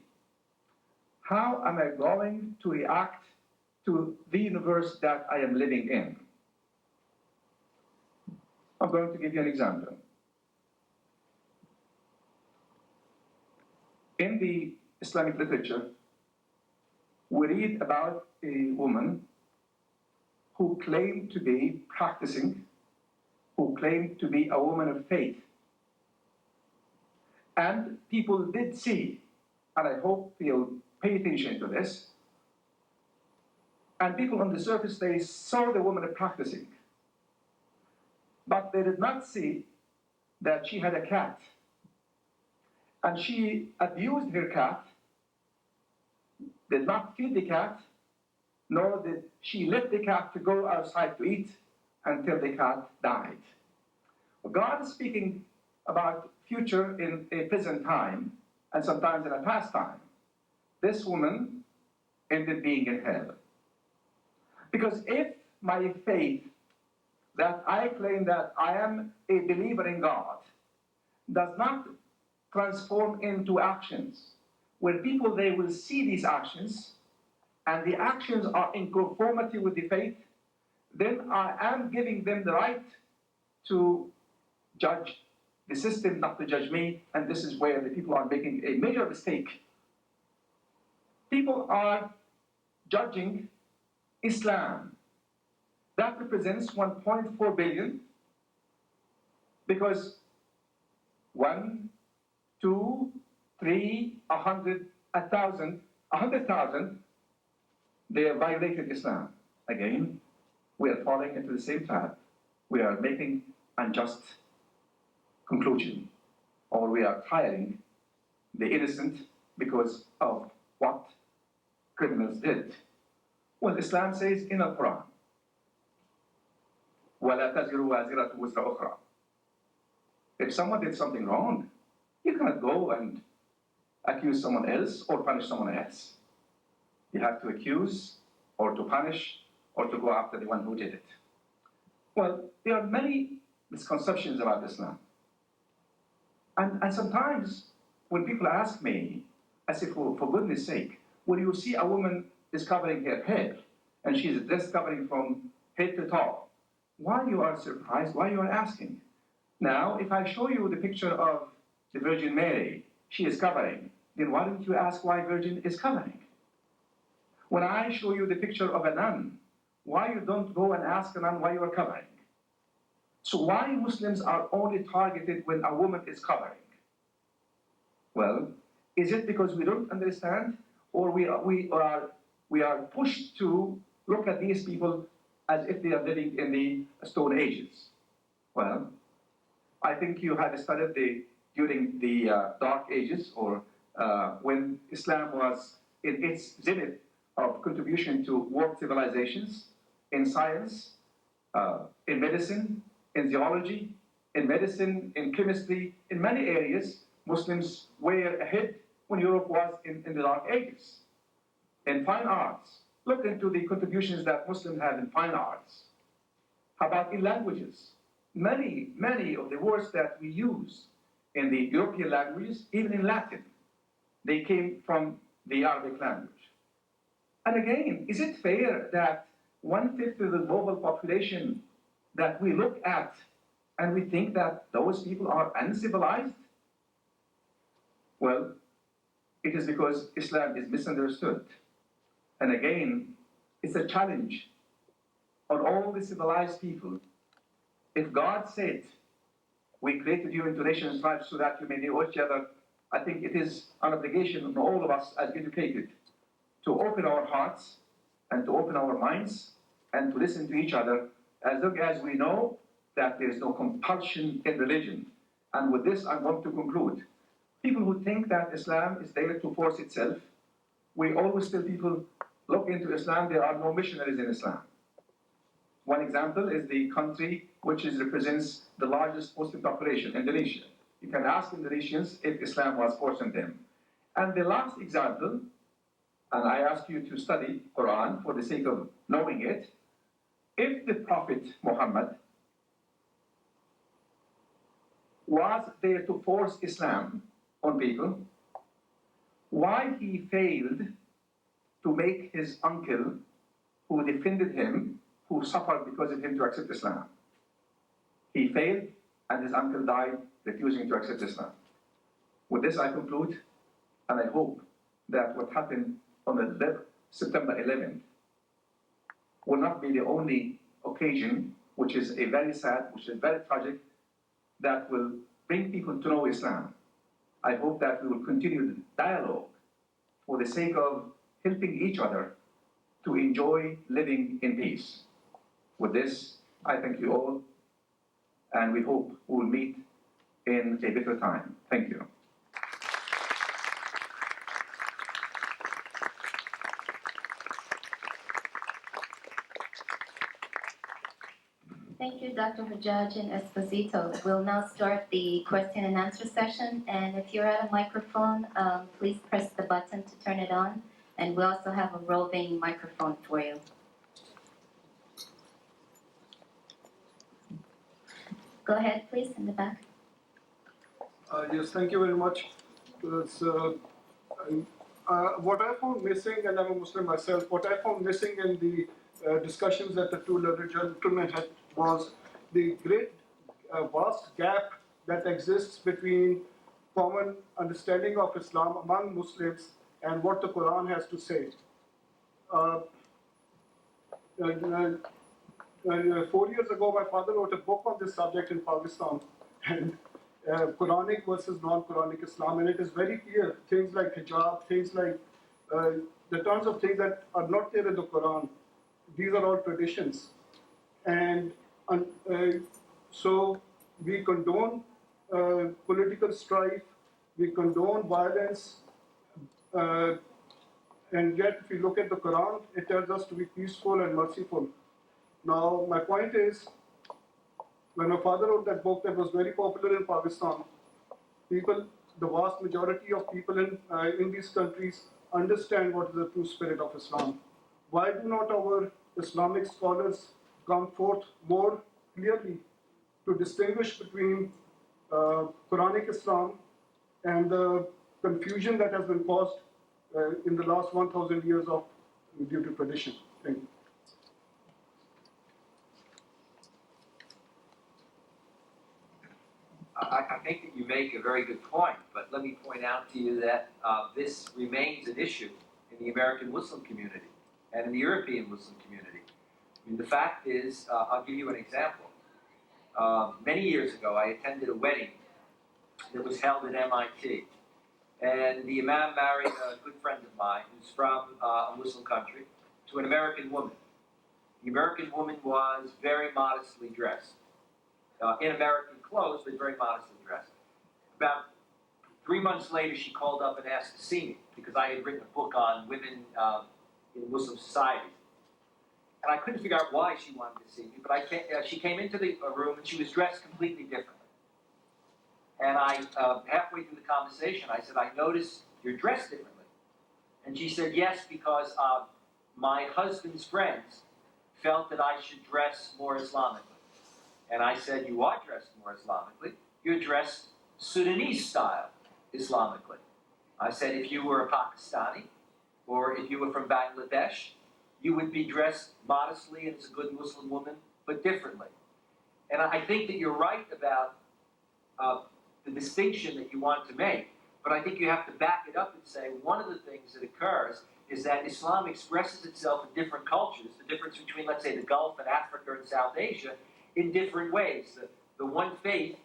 how am I going to react to the universe that I am living in? I'm going to give you an example. In the Islamic literature, we read about a woman who claimed to be practicing, who claimed to be a woman of faith. And people did see, and I hope they'll pay attention to this, and people on the surface, they saw the woman practicing, but they did not see that she had a cat, and she abused her cat did not feed the cat, nor did she let the cat to go outside to eat until the cat died. God is speaking about future in a present time and sometimes in a past time. This woman ended being in hell. Because if my faith that I claim that I am a believer in God does not transform into actions, where people, they will see these actions and the actions are in conformity with the faith, then I am giving them the right to judge the system, not to judge me, and this is where the people are making a major mistake. People are judging Islam. That represents 1.4 billion because 1, 2, 3, 100, 1,000, 100,000, they have violated Islam. Again, we are falling into the same trap. We are making unjust conclusion, or we are trialing the innocent because of what criminals did. Well, Islam says in the Quran, وَلَا تَزِرُ وَازِرَةُ وِزْرَ أُخْرَى. If someone did something wrong, you cannot go and accuse someone else or punish someone else. You have to accuse or to punish or to go after the one who did it. Well, there are many misconceptions about Islam. And sometimes when people ask me, I say, for goodness sake, when you see a woman is covering her head and she's dressed covering from head to toe, why you are surprised? Why you are asking? Now, if I show you the picture of the Virgin Mary, she is covering, then why don't you ask why Virgin is covering? When I show you the picture of a nun, why you don't go and ask a nun why you are covering? So why Muslims are only targeted when a woman is covering? Well, is it because we don't understand, or we are pushed to look at these people as if they are living in the Stone Ages? Well, I think you had studied during the Dark Ages, or when Islam was in its zenith of contribution to world civilizations, in science, in medicine, in zoology, in medicine, in chemistry, in many areas, Muslims were ahead when Europe was in the Dark Ages. In fine arts, look into the contributions that Muslims had in fine arts. How about in languages? Many of the words that we use in the European languages, even in Latin, they came from the Arabic language. And again, is it fair that 1/5 of the global population that we look at and we think that those people are uncivilized? Well, it is because Islam is misunderstood. And again, it's a challenge on all the civilized people. If God said, we created you into nations, tribes, so that you may know each other, I think it is an obligation on all of us as educated to open our hearts and to open our minds and to listen to each other, as long as we know that there is no compulsion in religion. And with this, I'm going to conclude. People who think that Islam is there to force itself, we always tell people, look into Islam, there are no missionaries in Islam. One example is the country which represents the largest Muslim population, Indonesia. You can ask Indonesians if Islam was forcing them. And the last example, and I ask you to study Quran for the sake of knowing it, if the Prophet Muhammad was there to force Islam on people, why he failed to make his uncle, who defended him, who suffered because of him, to accept Islam? He failed, and his uncle died refusing to accept Islam. With this, I conclude, and I hope that what happened on September 11th will not be the only occasion, which is a very sad, which is very tragic, that will bring people to know Islam. I hope that we will continue the dialogue for the sake of helping each other to enjoy living in peace. With this, I thank you all, and we hope we will meet in a better time. Thank you. Thank you, Dr. Hajjaj and Esposito. We'll now start the question and answer session. And if you're at a microphone, please press the button to turn it on. And we also have a roving microphone for you. Go ahead, please, in the back. Yes, thank you very much. What I found missing, and I'm a Muslim myself, what I found missing in the discussions that the two learned gentlemen had was the great vast gap that exists between common understanding of Islam among Muslims and what the Quran has to say. 4 years ago, my father wrote a book on this subject in Pakistan, and Quranic versus non-Quranic Islam, and it is very clear. Things like hijab, things like the tons of things that are not there in the Quran, these are all traditions. And so we condone political strife, we condone violence, and yet if you look at the Quran, it tells us to be peaceful and merciful. Now, my point is, when my father wrote that book that was very popular in Pakistan, people, the vast majority of people in these countries understand what is the true spirit of Islam. Why do not our Islamic scholars come forth more clearly to distinguish between Quranic Islam and the confusion that has been caused in the last 1,000 years of due to tradition? Thank you. I think that you make a very good point, but let me point out to you that this remains an issue in the American Muslim community and in the European Muslim community. I mean, the fact is, I'll give you an example. Many years ago, I attended a wedding that was held at MIT, and the imam married a good friend of mine who's from a Muslim country to an American woman. The American woman was very modestly dressed. In American clothes, but very modestly dressed. About 3 months later, she called up and asked to see me because I had written a book on women in Muslim societies. And I couldn't figure out why she wanted to see me, but she came into the room and she was dressed completely differently. And halfway through the conversation, I said, I noticed you're dressed differently. And she said, yes, because my husband's friends felt that I should dress more Islamically. And I said, you are dressed more Islamically. You're dressed Sudanese style Islamically. I said, if you were a Pakistani, or if you were from Bangladesh, you would be dressed modestly and as a good Muslim woman, but differently. And I think that you're right about the distinction that you want to make, but I think you have to back it up and say one of the things that occurs is that Islam expresses itself in different cultures, the difference between, let's say, the Gulf and Africa and South Asia, in different ways. The one faith,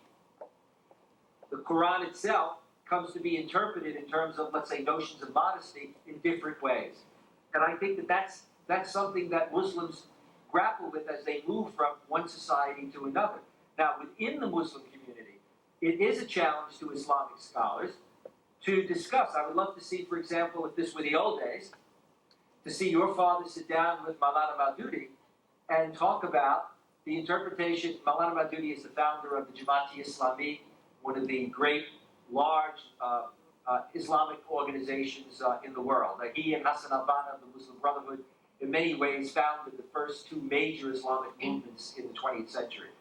the Quran itself, comes to be interpreted in terms of, let's say, notions of modesty in different ways. And I think that that's something that Muslims grapple with as they move from one society to another. Now, within the Muslim community, it is a challenge to Islamic scholars to discuss. I would love to see, for example, if this were the old days, to see your father sit down with Maulana Maududi and talk about the interpretation. Maulana Maududi is the founder of the Jamaat-e-Islami, one of the great, large Islamic organizations in the world. He and Hassan al-Banna of the Muslim Brotherhood, in many ways, founded the first two major Islamic movements in the 20th century.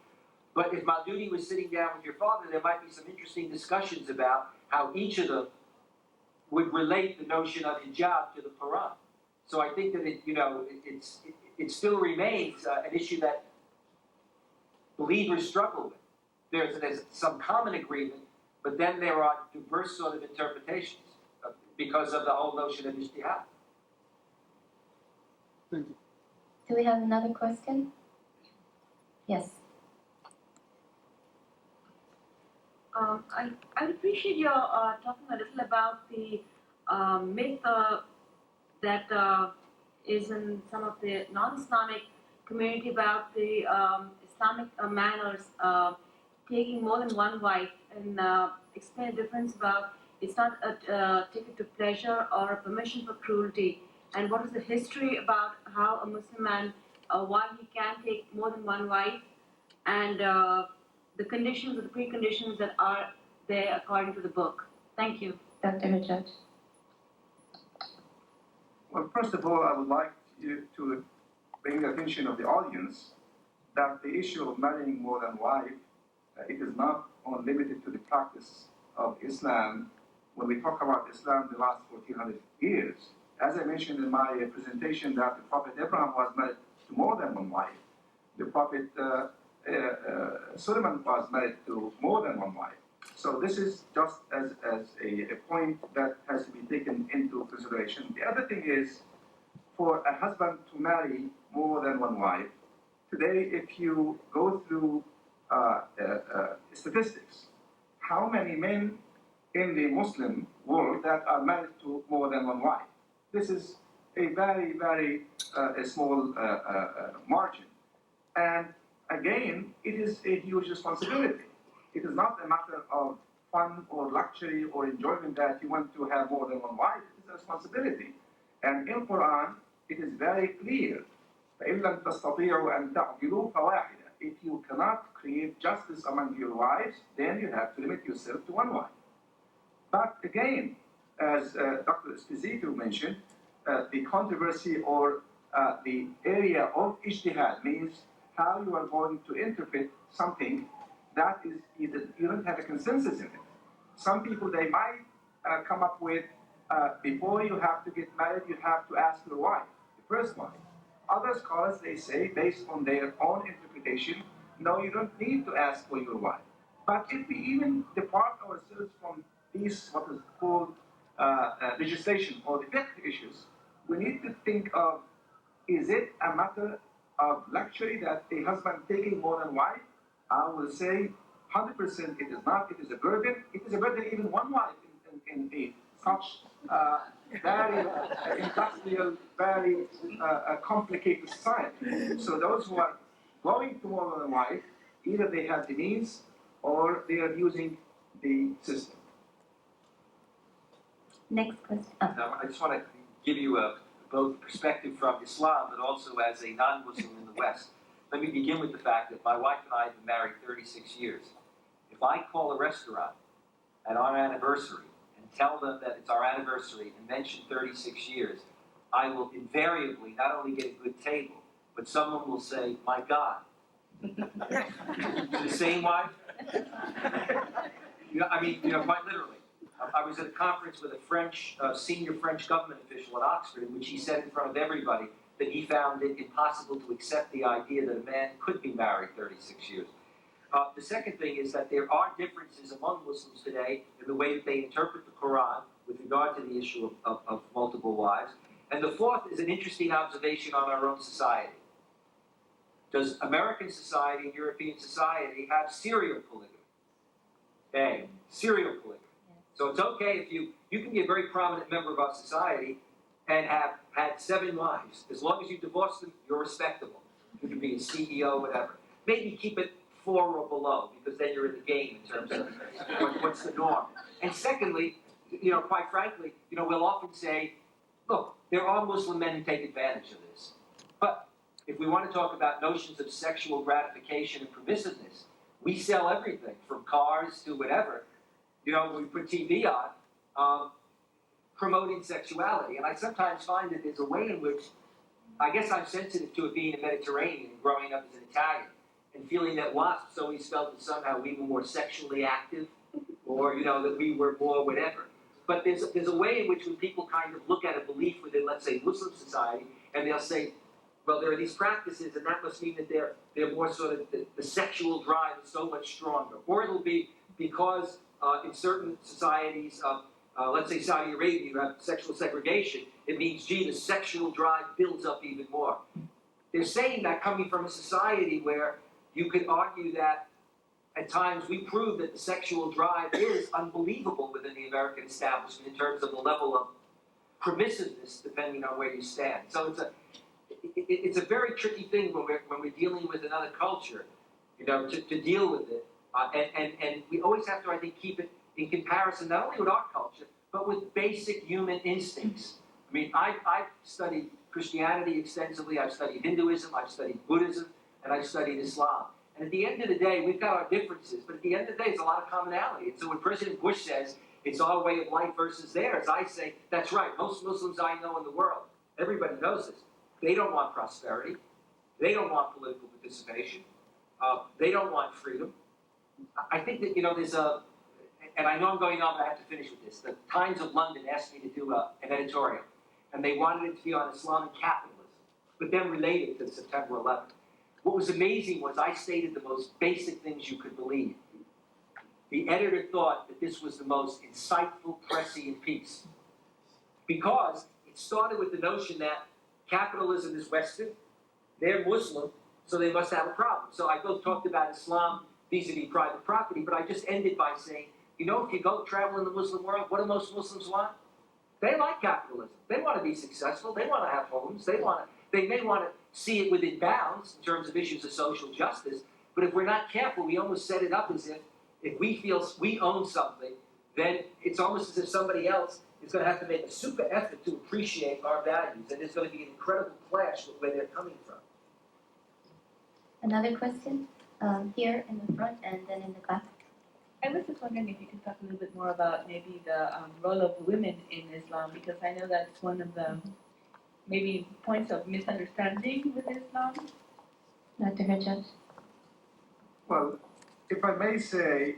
But if Maududi was sitting down with your father, there might be some interesting discussions about how each of them would relate the notion of hijab to the Quran. So I think that it still remains an issue that believers struggle with. There's some common agreement, but then there are diverse sort of interpretations because of the whole notion of ijtihad. Thank you. Do we have another question? Yes. I appreciate your talking a little about the myth that is in some of the non-Islamic community about the Islamic manners taking more than one wife, and explain the difference about it's not a ticket to pleasure or a permission for cruelty, and what is the history about how a Muslim man, why he can take more than one wife, and the conditions or the preconditions that are there according to the book. Thank you. Dr. Hajjaj. Well, first of all, I would like you to bring the attention of the audience that the issue of marrying more than one wife, it is not only limited to the practice of Islam. When we talk about Islam, the last 1400 years, as I mentioned in my presentation, that the Prophet Abraham was married to more than one wife. The Prophet Solomon was married to more than one wife. So this is just as a point that has to be taken into consideration. The other thing is, for a husband to marry more than one wife, today if you go through statistics, how many men in the Muslim world that are married to more than one wife? This is a very, very a small margin. And again, it is a huge responsibility. It is not a matter of fun or luxury or enjoyment that you want to have more than one wife. It is a responsibility. And in Quran, it is very clear. فَإِن لَمْ تَسْتَطِيعُوا أَن تَعْدِلُوا فَوَاحِدًا. If you cannot create justice among your wives, then you have to limit yourself to one wife. But again, as Dr. Esposito mentioned, the controversy or the area of ijtihad means how you are going to interpret something that is either you don't have a consensus in it. Some people, they might come up with, before you have to get married, you have to ask your wife, the first wife. Other scholars, they say, based on their own interpretation, no, you don't need to ask for your wife. But if we even depart ourselves from these, what is called legislation or the fiqh issues, we need to think of, is it a matter of luxury that a husband taking more than wife? I will say 100% it is not. It is a burden. It is a burden even one wife in a such very industrial, very complicated society. So those who are going to more than one wife, either they have the means or they are using the system. Next question. Now, I just want to give you both perspective from Islam, but also as a non-Muslim in the West. Let me begin with the fact that my wife and I have been married 36 years. If I call a restaurant at our anniversary and tell them that it's our anniversary and mention 36 years, I will invariably not only get a good table, but someone will say, "My God." The same wife? Quite literally. I was at a conference with a French, senior French government official at Oxford, in which he said in front of everybody that he found it impossible to accept the idea that a man could be married 36 years. The second thing is that there are differences among Muslims today in the way that they interpret the Quran with regard to the issue of multiple wives. And the fourth is an interesting observation on our own society. Does American society and European society have serial polygamy? Okay, serial polygamy. So it's okay if you can be a very prominent member of our society and have had 7 wives. As long as you divorce them, you're respectable. You can be a CEO, whatever. Maybe keep it 4 or below, because then you're in the game in terms of what's the norm. And secondly, quite frankly, we'll often say, look, there are Muslim men who take advantage of this. But if we want to talk about notions of sexual gratification and permissiveness, we sell everything from cars to whatever. We put TV on, promoting sexuality. And I sometimes find that there's a way in which, I guess I'm sensitive to it being a Mediterranean, growing up as an Italian, and feeling that WASPs always felt that somehow we were more sexually active, or, that we were more whatever. But there's a way in which when people kind of look at a belief within, let's say, Muslim society, and they'll say, well, there are these practices, and that must mean that they're more sort of, the sexual drive is so much stronger. Or it'll be because in certain societies, let's say Saudi Arabia, you have sexual segregation, it means, gee, the sexual drive builds up even more. They're saying that coming from a society where you could argue that at times we prove that the sexual drive is unbelievable within the American establishment in terms of the level of permissiveness depending on where you stand. So it's a very tricky thing when we're dealing with another culture, to deal with it. And we always have to, I think, keep it in comparison, not only with our culture, but with basic human instincts. I mean, I've studied Christianity extensively, I've studied Hinduism, I've studied Buddhism, and I've studied Islam. And at the end of the day, we've got our differences, but at the end of the day, there's a lot of commonality. And so when President Bush says it's our way of life versus theirs, I say, that's right. Most Muslims I know in the world, everybody knows this, they don't want prosperity. They don't want political participation. They don't want freedom. I think that, there's and I know I'm going on, but I have to finish with this. The Times of London asked me to do an editorial, and they wanted it to be on Islamic capitalism, but then related to September 11th. What was amazing was I stated the most basic things you could believe. The editor thought that this was the most insightful, prescient piece, because it started with the notion that capitalism is Western, they're Muslim, so they must have a problem. So I both talked about Islam vis-a-vis private property, but I just ended by saying, if you go travel in the Muslim world, what do most Muslims want? They like capitalism. They want to be successful. They want to have homes. They may want to see it within bounds in terms of issues of social justice, but if we're not careful, we almost set it up as if we feel we own something, then it's almost as if somebody else is going to have to make a super effort to appreciate our values, and there's going to be an incredible clash with where they're coming from. Another question here in the front and then in the back. I was just wondering if you could talk a little bit more about maybe the role of women in Islam, because I know that's one of the maybe points of misunderstanding with Islam. Dr. Hajjaj. Well, if I may say,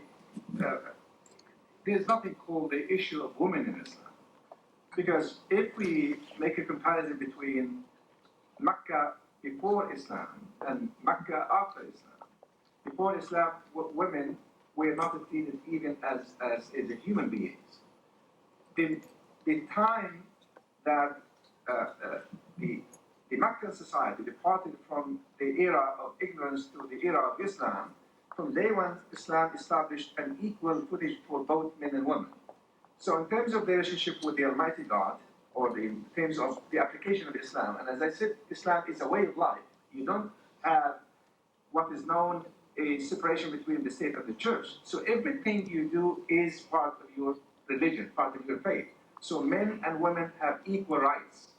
there's nothing called the issue of women in Islam. Because if we make a comparison between Mecca before Islam and Mecca after Islam, before Islam, women were not treated even as a human beings. The time that the Meccan society departed from the era of ignorance to the era of Islam, from day one, Islam established an equal footage for both men and women. So in terms of the relationship with the Almighty God, or in terms of the application of Islam, and as I said, Islam is a way of life. You don't have what is known a separation between the state and the church. So everything you do is part of your religion, part of your faith. So men and women have equal rights,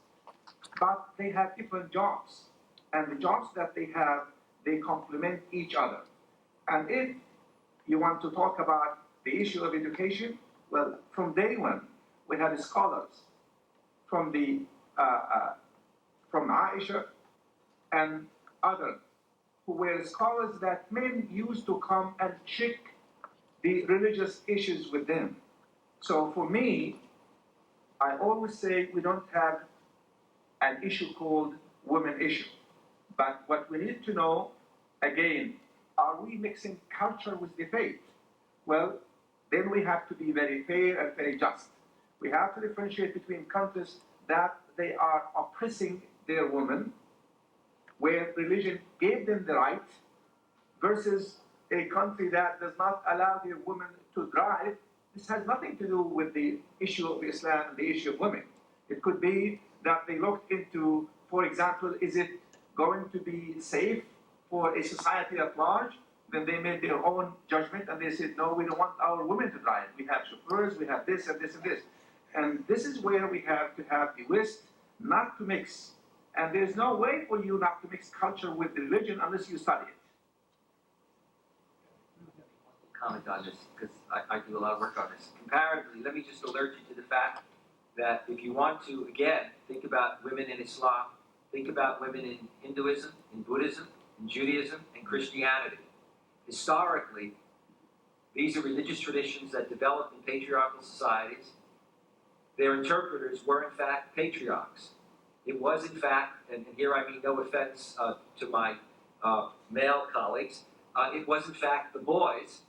but they have different jobs. And the jobs that they have, they complement each other. And if you want to talk about the issue of education, well, from day one, we had scholars from from Aisha and others who were scholars that men used to come and check the religious issues with them. So for me, I always say we don't have an issue called women issue. But what we need to know, again, are we mixing culture with the faith? Well, then we have to be very fair and very just. We have to differentiate between countries that they are oppressing their women, where religion gave them the right, versus a country that does not allow their women to drive. This has nothing to do with the issue of Islam and the issue of women. It could be that they looked into, for example, is it going to be safe for a society at large? Then they made their own judgment and they said, no, we don't want our women to drive. We have chauffeurs, we have this and this and this. And this is where we have to have the West not to mix. And there's no way for you not to mix culture with religion unless you study it. Comment on this, because I do a lot of work on this. Comparatively, let me just alert you to the fact that if you want to, again, think about women in Islam, think about women in Hinduism, in Buddhism, in Judaism, and Christianity. Historically, these are religious traditions that developed in patriarchal societies. Their interpreters were, in fact, patriarchs. It was, in fact, and here I mean no offense to my male colleagues, it was, in fact, the boys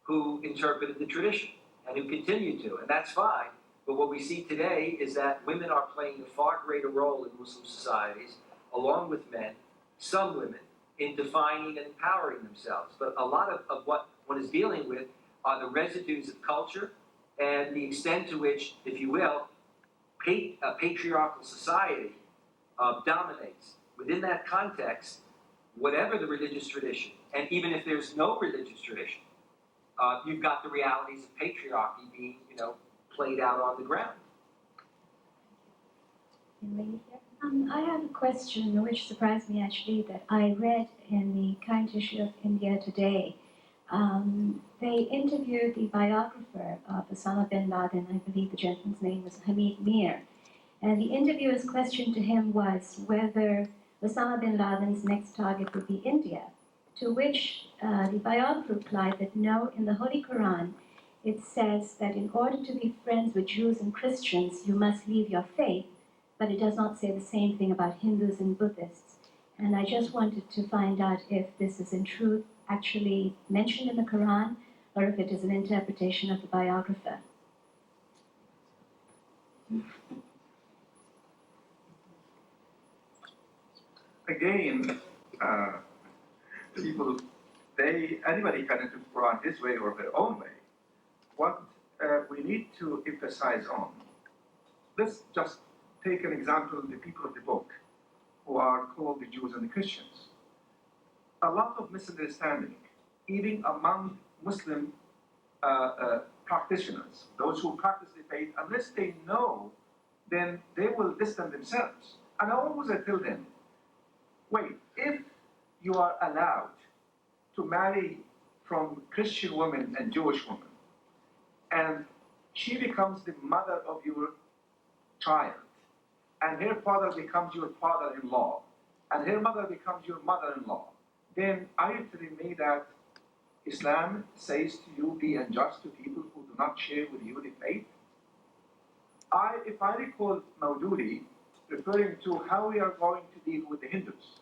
who interpreted the tradition and who continue to, and that's fine. But what we see today is that women are playing a far greater role in Muslim societies, along with men, some women, in defining and empowering themselves. But a lot of what one is dealing with are the residues of culture and the extent to which, if you will, a patriarchal society dominates. Within that context, whatever the religious tradition, and even if there's no religious tradition, you've got the realities of patriarchy being, played out on the ground. And lady here. I have a question which surprised me actually that I read in the current issue of India Today. They interviewed the biographer of Osama bin Laden. I believe the gentleman's name was Hamid Mir. And the interviewer's question to him was whether Osama bin Laden's next target would be India. To which the biographer replied that no, in the Holy Quran, it says that in order to be friends with Jews and Christians, you must leave your faith, but it does not say the same thing about Hindus and Buddhists. And I just wanted to find out if this is in truth actually mentioned in the Quran, or if it is an interpretation of the biographer. Again, people, anybody can interpret the Quran his way or their own way. What we need to emphasize on, let's just take an example of the people of the book, who are called the Jews and the Christians. A lot of misunderstanding, even among Muslim practitioners, those who practice the faith, unless they know, then they will distance themselves. And I tell them, wait, if you are allowed to marry from Christian women and Jewish women, and she becomes the mother of your child, and her father becomes your father-in-law, and her mother becomes your mother-in-law, then are you telling me that Islam says to you, be unjust to people who do not share with you the faith? If I recall Maududi referring to how we are going to deal with the Hindus,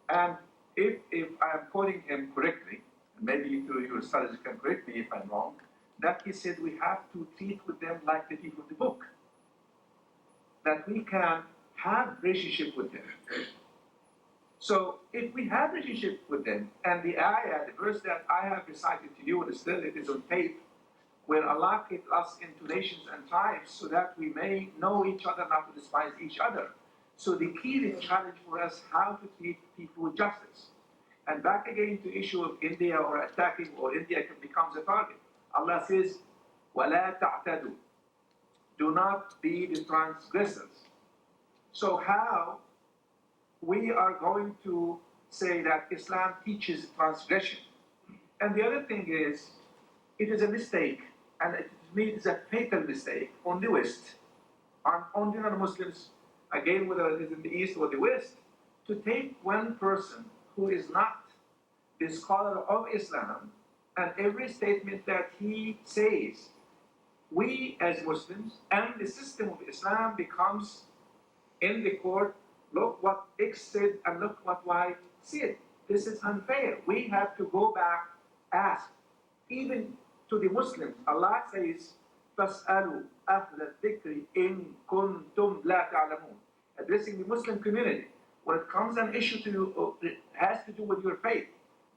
and if I am quoting him correctly, and maybe through your studies you can correct me if I'm wrong, that he said we have to treat with them like the people of the book, that we can have relationship with them. So if we have relationship with them, and the ayah, the verse that I have recited to you, and still it is on tape, where Allah created us into nations and tribes so that we may know each other, not to despise each other. So the key, the challenge for us, how to treat people with justice. And back again to issue of India or attacking, or India becomes a target. Allah says, وَلَا تَعْتَدُوا. Do not be the transgressors. So how we are going to say that Islam teaches transgression? And the other thing is, it is a mistake, and to me it is a fatal mistake on the West, on the non-Muslims, again whether it is in the East or the West, to take one person who is not the scholar of Islam, and every statement that he says, we as Muslims and the system of Islam becomes in the court, look what X said and look what Y said. This is unfair. We have to go back, ask, even to the Muslims. Allah says, فَاسْأَلُوا أَهْلَ الذِّكْرِ إِن كُنْتُمْ لَا تَعْلَمُونَ. Addressing the Muslim community. When it comes an issue to you, it has to do with your faith.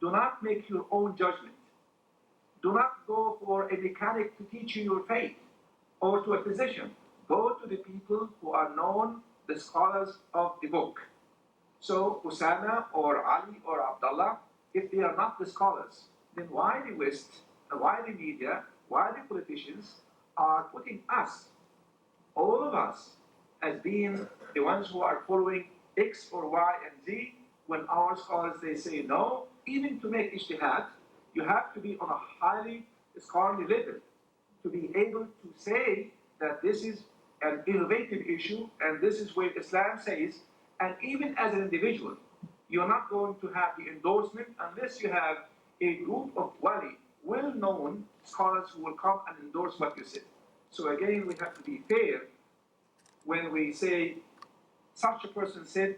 Do not make your own judgment. Do not go for a mechanic to teach you your faith, or to a physician. Go to the people who are known, the scholars of the book. So Usama or Ali or Abdullah, if they are not the scholars, then why the West, and why the media, why the politicians are putting us, all of us, as being the ones who are following X or Y and Z, when our scholars, they say no? Even to make ijtihad, you have to be on a highly scholarly level to be able to say that this is an innovative issue and this is where Islam says, and even as an individual, you're not going to have the endorsement unless you have a group of well-known scholars who will come and endorse what you say. So again, we have to be fair when we say such a person said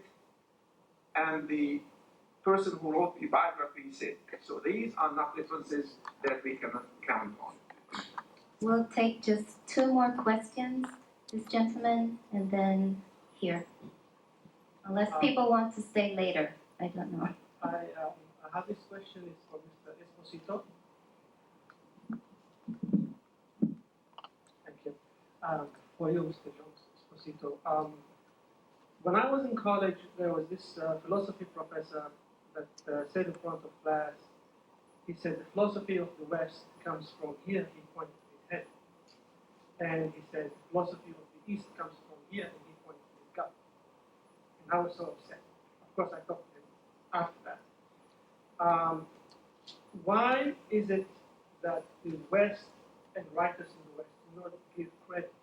and the person who wrote the biography said. So these are not differences that we cannot count on. We'll take just 2 more questions, this gentleman, and then here. Unless people want to stay later, I don't know. I have this question is for Mr. Esposito. Thank you. For you, Mr. Esposito. When I was in college, there was this philosophy professor that said in front of class, he said, the philosophy of the West comes from here, he pointed to his head. And he said, the philosophy of the East comes from here, and he pointed to his gut. And I was so upset. Of course, I talked to him after that. Why is it that the West and writers in the West do not give credit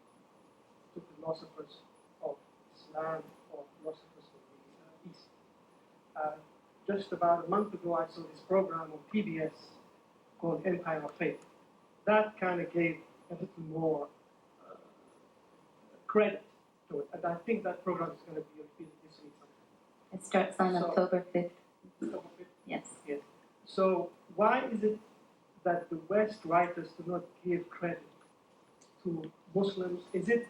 to philosophers of Islam or philosophers of the East? Just about a month ago, I saw this program on PBS called Empire of Faith. That kind of gave a little more credit to it, and I think that program is going to be repeated this week sometime. It starts on So- October 5th. October 5th. Yes. Yes. So why is it that the West writers do not give credit to Muslims? Is it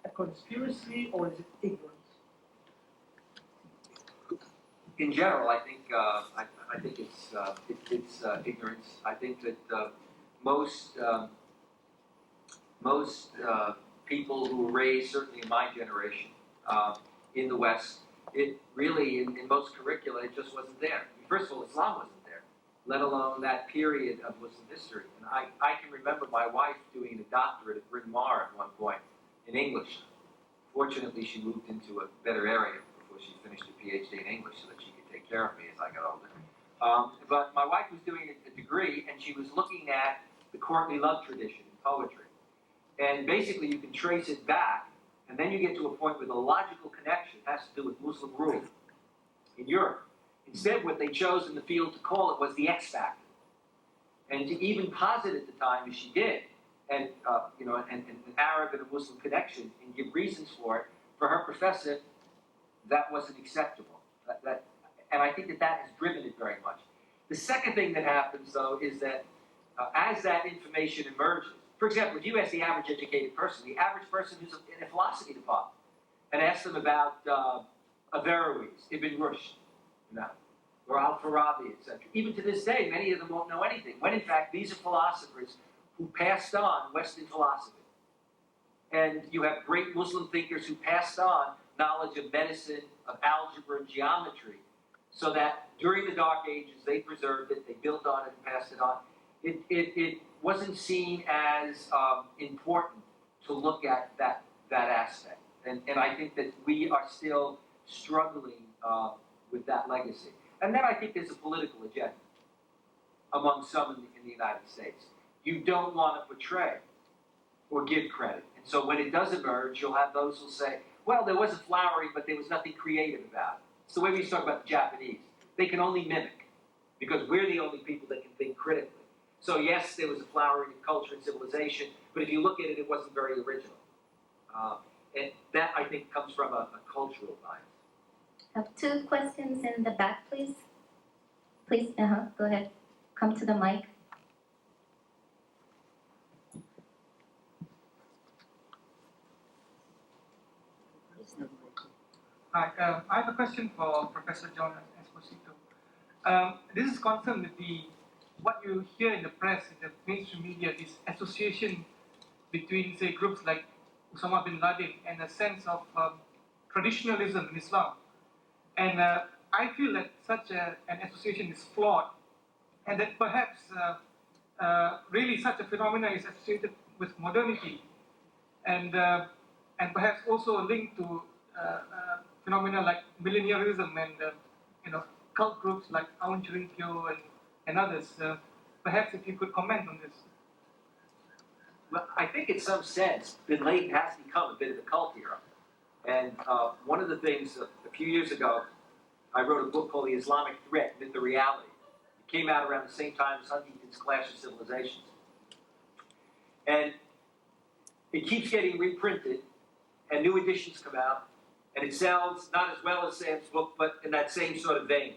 a conspiracy or is it ignorance? In general, I think it's ignorance. I think that most people who were raised, certainly in my generation, in the West, it really in most curricula it just wasn't there. I mean, first of all, Islam wasn't there, let alone that period of Muslim history. And I can remember my wife doing a doctorate at Bryn Mawr at one point in English. Fortunately, she moved into a better area before she finished her PhD in English so that she could take care of me as I got older. But my wife was doing a degree, and she was looking at the courtly love tradition in poetry. And basically, you can trace it back, and then you get to a point where the logical connection has to do with Muslim rule in Europe. Instead, what they chose in the field to call it was the X factor. And to even posit at the time, as she did, and an Arab and a Muslim connection, and give reasons for it, for her professor, that wasn't acceptable. And I think that has driven it very much. The second thing that happens, though, is that as that information emerges, for example, if you ask the average educated person, the average person who's in a philosophy department, and ask them about Averroes, Ibn Rushd, or Al-Farabi, etc., even to this day, many of them won't know anything, when in fact these are philosophers who passed on Western philosophy. And you have great Muslim thinkers who passed on knowledge of medicine, of algebra and geometry, so that during the Dark Ages they preserved it, they built on it and passed it on. It wasn't seen as important to look at that aspect. And I think that we are still struggling with that legacy. And then I think there's a political agenda among some in the United States. You don't want to portray or give credit. And so when it does emerge, you'll have those who'll say, well, there was a flowering, but there was nothing creative about it. It's the way we used to talk about the Japanese. They can only mimic, because we're the only people that can think critically. So yes, there was a flowering of culture and civilization, but if you look at it, it wasn't very original. And that, I think, comes from a cultural bias. I have two questions in the back, please. Please, go ahead. Come to the mic. Hi, I have a question for Professor John Esposito. This is concerned with what you hear in the press, in the mainstream media, this association between, say, groups like Osama bin Laden and a sense of traditionalism in Islam. And I feel that such an association is flawed, and that perhaps really such a phenomenon is associated with modernity, and perhaps also linked to phenomena like millennialism and cult groups like Aung Chirinkyo and others. Perhaps if you could comment on this. Well, I think in some sense, bin Laden has become a bit of a cult hero. And one of the things, a few years ago, I wrote a book called The Islamic Threat, Myth or Reality. It came out around the same time as Huntington's Clash of Civilizations. And it keeps getting reprinted, and new editions come out, and it sells not as well as Sam's book, but in that same sort of vein,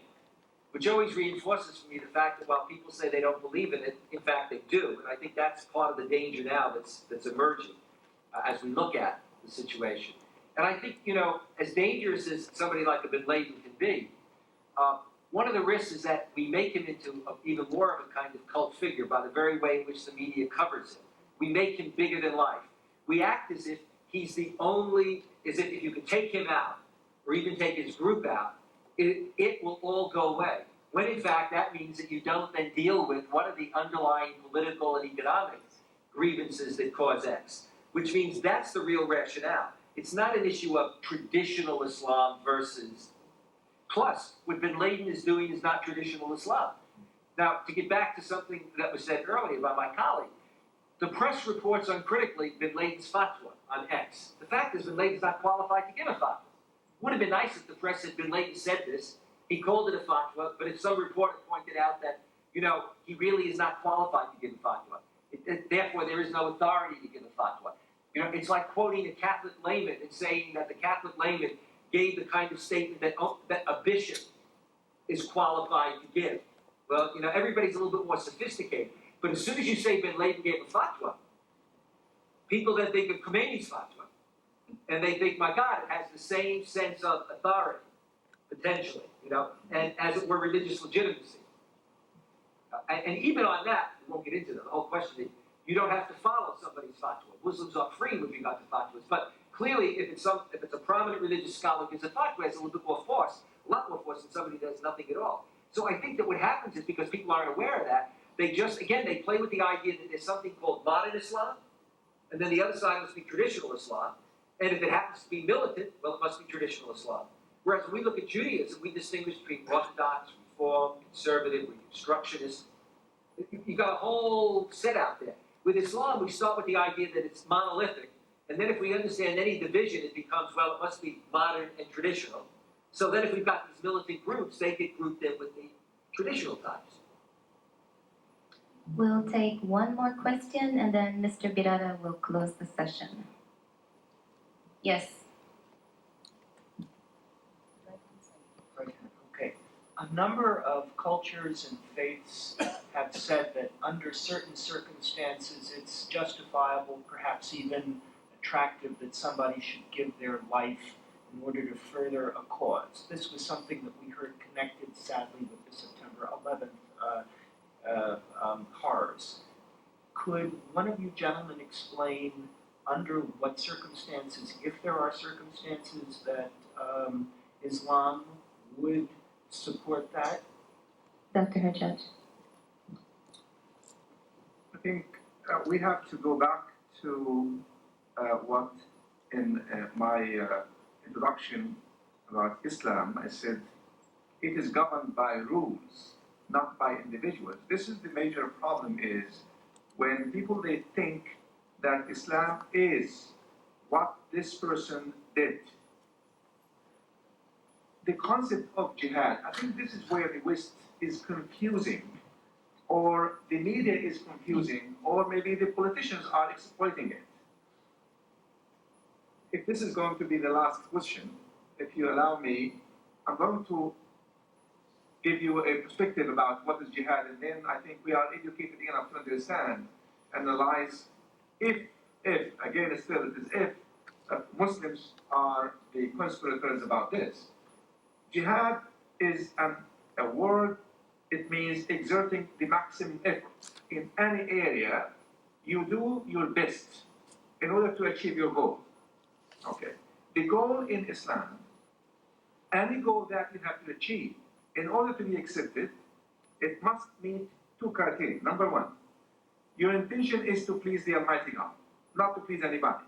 which always reinforces for me the fact that while people say they don't believe in it, in fact they do. And I think that's part of the danger now that's emerging as we look at the situation. And I think, as dangerous as somebody like a bin Laden can be, one of the risks is that we make him into even more of a kind of cult figure by the very way in which the media covers him. We make him bigger than life. We act as if he's the only, as if you could take him out, or even take his group out, it will all go away. When in fact that means that you don't then deal with what are the underlying political and economic grievances that cause X, which means that's the real rationale. It's not an issue of traditional Islam versus. Plus, what Bin Laden is doing is not traditional Islam. Now, to get back to something that was said earlier by my colleague, the press reports uncritically Bin Laden's fatwa on X. The fact is, Bin Laden's not qualified to give a fatwa. Would have been nice if the press said Bin Laden said this, he called it a fatwa, but if some reporter pointed out that, he really is not qualified to give a fatwa, therefore there is no authority to give a fatwa. It's like quoting a Catholic layman and saying that the Catholic layman gave the kind of statement that a bishop is qualified to give. Well, everybody's a little bit more sophisticated. But as soon as you say Bin Laden gave a fatwa, people then think of Khomeini's fatwa. And they think, my God, it has the same sense of authority, potentially, and as it were religious legitimacy. And even on that, we won't get into the whole question is, you don't have to follow somebody's fatwa. Muslims are free with regard to fatwas. But clearly, if it's a prominent religious scholar who gives a fatwa, it's a little bit more force, a lot more force than somebody who does nothing at all. So I think that what happens is because people aren't aware of that, they play with the idea that there's something called modern Islam, and then the other side must be traditional Islam. And if it happens to be militant, well, it must be traditional Islam. Whereas when we look at Judaism, we distinguish between Orthodox, Reform, Conservative, Reconstructionist. You've got a whole set out there. With Islam, we start with the idea that it's monolithic, and then if we understand any division, it becomes, well, it must be modern and traditional. So then if we've got these militant groups, they get grouped in with the traditional types. We'll take one more question, and then Mr. Birara will close the session. Yes. Okay. A number of cultures and faiths have said that under certain circumstances it's justifiable, perhaps even attractive, that somebody should give their life in order to further a cause. This was something that we heard connected, sadly, with the September 11th horrors. Could one of you gentlemen explain under what circumstances, if there are circumstances, that Islam would support that? Dr. Hajjaj. I think we have to go back to what in my introduction about Islam, I said it is governed by rules, not by individuals. This is the major problem is when people, they think that Islam is what this person did. The concept of jihad, I think this is where the West is confusing, or the media is confusing, or maybe the politicians are exploiting it. If this is going to be the last question, if you allow me, I'm going to give you a perspective about what is jihad, and then I think we are educated enough to understand, analyze, if again, still it is if Muslims are the conspirators about this. Jihad is a word, it means exerting the maximum effort. In any area, you do your best in order to achieve your goal. Okay. The goal in Islam, any goal that you have to achieve, in order to be accepted, it must meet two criteria. Number one, your intention is to please the Almighty God, not to please anybody.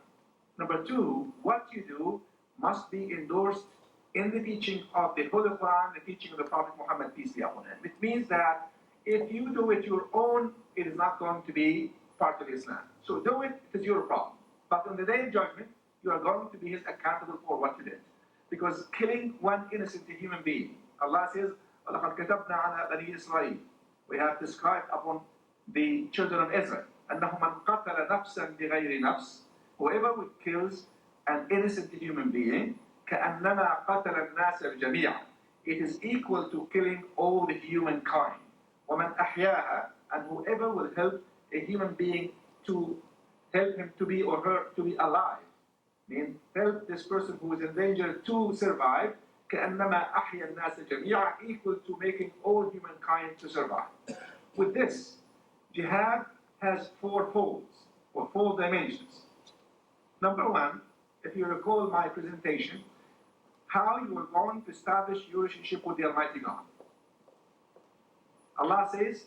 Number two, what you do must be endorsed in the teaching of the Holy Quran, the teaching of the Prophet Muhammad, peace be upon him. It means that if you do it your own, it is not going to be part of Islam. So do it, it is your problem. But on the day of judgment, you are going to be held accountable for what you did. Because killing one innocent human being, Allah says, وَلَقَدْ كَتَبْنَا عَلَى بَنِي إِسْرَائِيلَ. We have described upon the children of Israel, أَنَّهُ مَنْ قَتَلَ نَفْسًا بِغَيْرِ نَفْسٍ. Whoever kills an innocent human being, كَأَنَّمَا قَتَلَ النَّاسَ جَمِيعًا. It is equal to killing all the humankind. وَمَنْ أَحْيَاهَا. And whoever will help a human being to help him to be or her to be alive, mean help this person who is in danger to survive, كَأَنَّمَا أَحْيَا النَّاسَ جَمِيعًا, equal to making all humankind to survive. With this, jihad has four folds, or four dimensions. Number one, if you recall my presentation, how you are going to establish your relationship with the Almighty God. Allah says,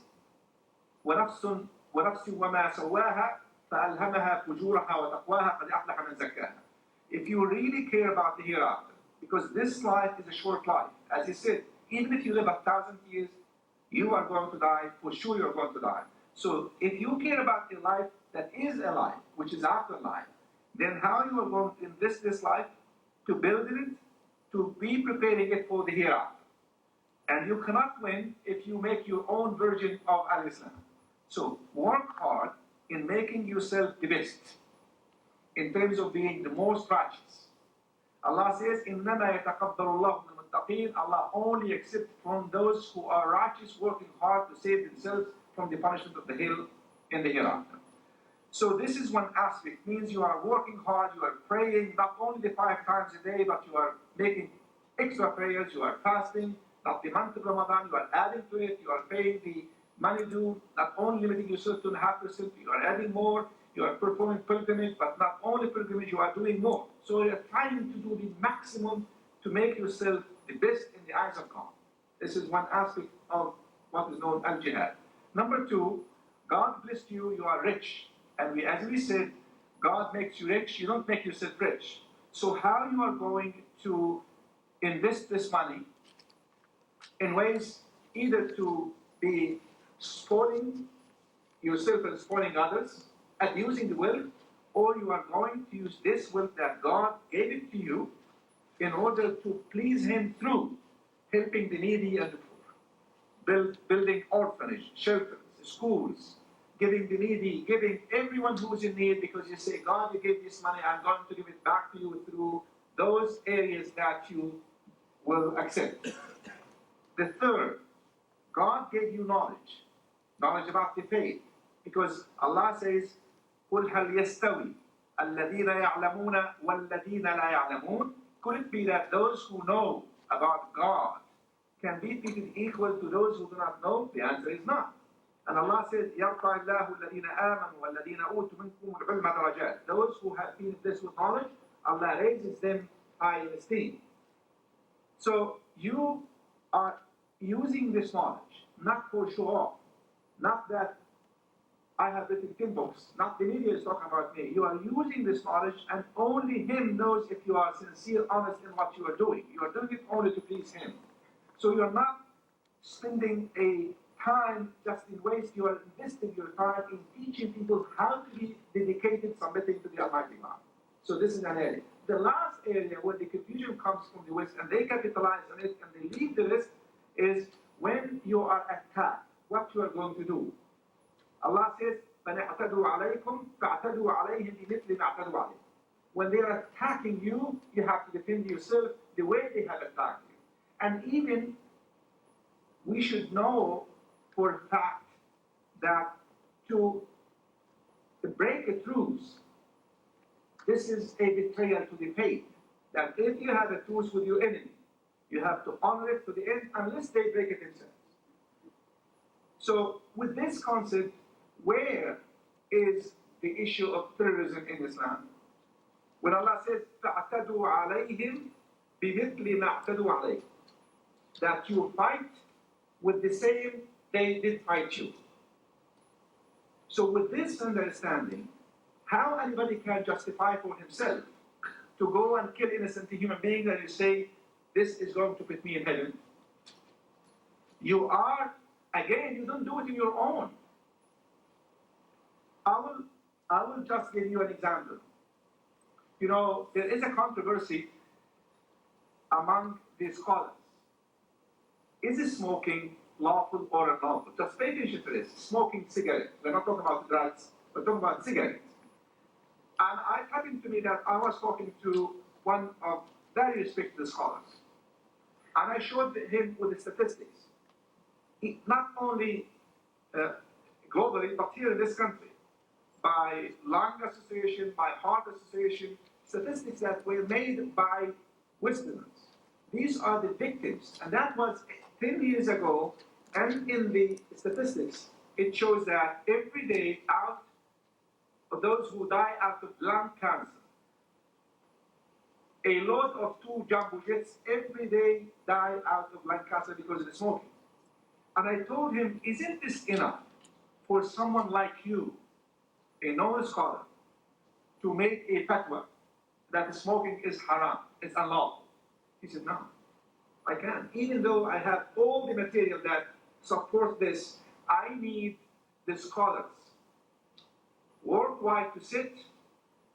وَنَفْسٌ وَمَا سَوَّاهَا فَأَلْهَمَهَا فُجُورَهَا وَتَقْوَاهَا قَدْ أَفْلَحَ مَنْ زَكَّاهَا. If if you really care about the hereafter, because this life is a short life, as he said, even if you live 1,000 years, you are going to die, for sure you're going to die. So if you care about a life that is a life, which is after life, then how you are going to invest this life to build it, to be preparing it for the hereafter. And you cannot win if you make your own version of Al-Islam. So work hard in making yourself the best, in terms of being the most righteous. Allah says, إِنَّمَا يَتَقَبَّلُ اللَّهُ مِنَ الْمُتَّقِينَ. Allah only accepts from those who are righteous, working hard to save themselves from the punishment of the hell in the hereafter. So this is one aspect, means you are working hard, you are praying not only the 5 times a day, but you are making extra prayers, you are fasting, not the month of Ramadan, you are adding to it, you are paying the money due, not only limiting yourself to 2.5%, you are adding more, you are performing pilgrimage, but not only pilgrimage, you are doing more. So you are trying to do the maximum to make yourself the best in the eyes of God. This is one aspect of what is known as jihad. Number 2, God blessed you, you are rich. And as we said, God makes you rich, you don't make yourself rich. So how you are going to invest this money in ways either to be spoiling yourself and spoiling others, abusing the wealth, or you are going to use this wealth that God gave it to you in order to please Him through helping the needy and the poor, building orphanage, shelters, schools, giving the needy, giving everyone who is in need, because you say, God, you gave this money, I'm going to give it back to you through those areas that you will accept. The third, God gave you knowledge about the faith, because Allah says, قُلْ هَلْ يَسْتَوِي الَّذِينَ يَعْلَمُونَ وَالَّذِينَ لَا يَعْلَمُونَ. Could it be that those who know about God can be treated equal to those who do not know? The answer is not. And Allah said, يَرْفَعِ اللَّهُ الَّذِينَ آمَنُوا وَالَّذِينَ أُوتُوا مِنكُمُ الْعِلْمَ دَرَجَاتٍ. Those who have been blessed with knowledge, Allah raises them high in esteem. So you are using this knowledge, not for show off, not that I have written 10 books, not the media is talking about me. You are using this knowledge, and only Him knows if you are sincere, honest in what you are doing. You are doing it only to please Him. So you are not spending a time just in waste. You are investing your time in teaching people how to be dedicated, submitting to the Almighty God. So this is an area. The last area where the confusion comes from the West, and they capitalize on it and they leave the rest, is when you are attacked, what you are going to do. Allah says, فَنَعْتَدُوا عَلَيْكُمْ فَاعْتَدُوا عَلَيْهِمْ بِمِثْلِ مَا اعْتَدُوا عَلَيْكُمْ. When they are attacking you, you have to defend yourself the way they have attacked you. And even we should know for a fact that to break a truce, this is a betrayal to the faith. That if you have a truce with your enemy, you have to honor it to the end unless they break it themselves. So with this concept, where is the issue of terrorism in Islam? When Allah says, فَاعْتَدُوا عَلَيْهِمْ بِمِثْلِ مَا اعْتَدُوا عَلَيْهِمْ, that you fight with the same they did fight you. So with this understanding, how anybody can justify for himself to go and kill innocent human beings and you say, this is going to put me in heaven? You are, again, you don't do it in your own. I will just give you an example. You know, there is a controversy among the scholars. Is smoking lawful or unlawful? Just pay attention to this. Smoking cigarettes. We're not talking about drugs, we're talking about cigarettes. And it happened to me that I was talking to one of very respected scholars. And I showed him with the statistics. Not only globally, but here in this country, by Lung Association, by Heart Association, statistics that were made by Westerners. These are the victims, and that was 10 years ago, and in the statistics, it shows that every day out of those who die out of lung cancer, a lot of 2 jumbo jets every day die out of lung cancer because of the smoking. And I told him, isn't this enough for someone like you, a known scholar, to make a fatwa that smoking is haram, it's unlawful? He said, no, I can't. Even though I have all the material that supports this, I need the scholars worldwide to sit,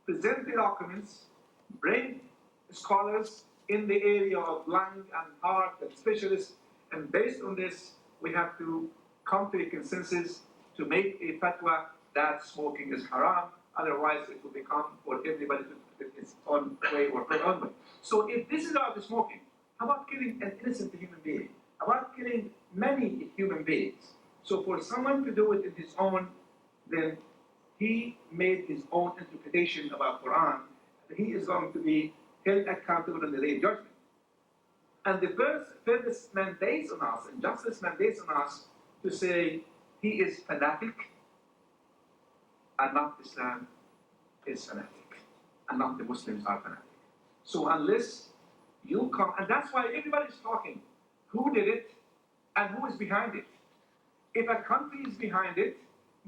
present the documents, bring scholars in the area of lung and heart and specialists, and based on this, we have to come to a consensus to make a fatwa that smoking is haram. Otherwise, it will become for everybody to put it its own way or her own way. So if this is about the smoking, how about killing an innocent human being? How about killing many human beings? So for someone to do it in his own, then he made his own interpretation about Quran. He is going to be held accountable in the day of judgment. And the first fairness mandates on us, and justice mandates on us to say he is fanatic, and not Islam is fanatic, and not the Muslims are fanatic. So unless you come, and that's why everybody's talking, who did it and who is behind it. If a country is behind it,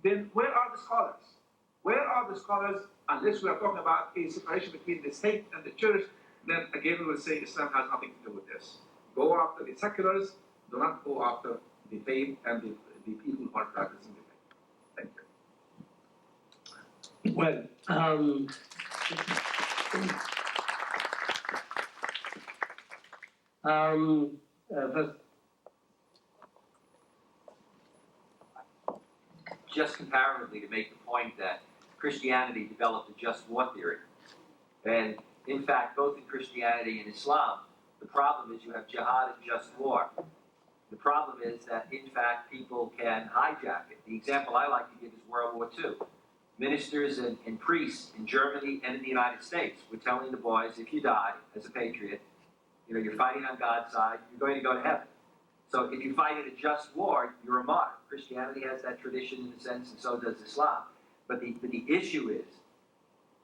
then where are the scholars? Where are the scholars? Unless we are talking about a separation between the state and the church, then again we will say Islam has nothing to do with this. Go after the seculars, do not go after the faith and the people who are practicing the faith. Thank you. Well, first, Just comparatively to make the point that Christianity developed a just war theory. And in fact, both in Christianity and Islam, the problem is you have jihad and just war. The problem is that, in fact, people can hijack it. The example I like to give is World War II. Ministers and priests in Germany and in the United States were telling the boys, if you die as a patriot, you're fighting on God's side, you're going to go to heaven. So if you fight in a just war, you're a martyr. Christianity has that tradition in a sense, and so does Islam. But the issue is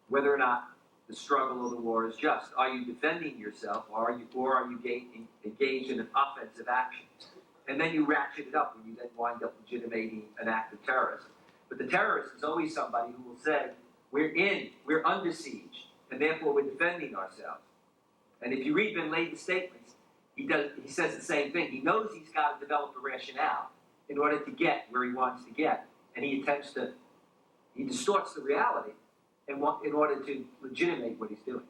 whether or not the struggle of the war is just. Are you defending yourself, or are you engaged in an offensive action? And then you ratchet it up when you then wind up legitimating an act of terrorism. But the terrorist is always somebody who will say, we're under siege, and therefore we're defending ourselves. And if you read Bin Laden's statements, he says the same thing. He knows he's got to develop a rationale in order to get where he wants to get. And he distorts the reality in order to legitimate what he's doing.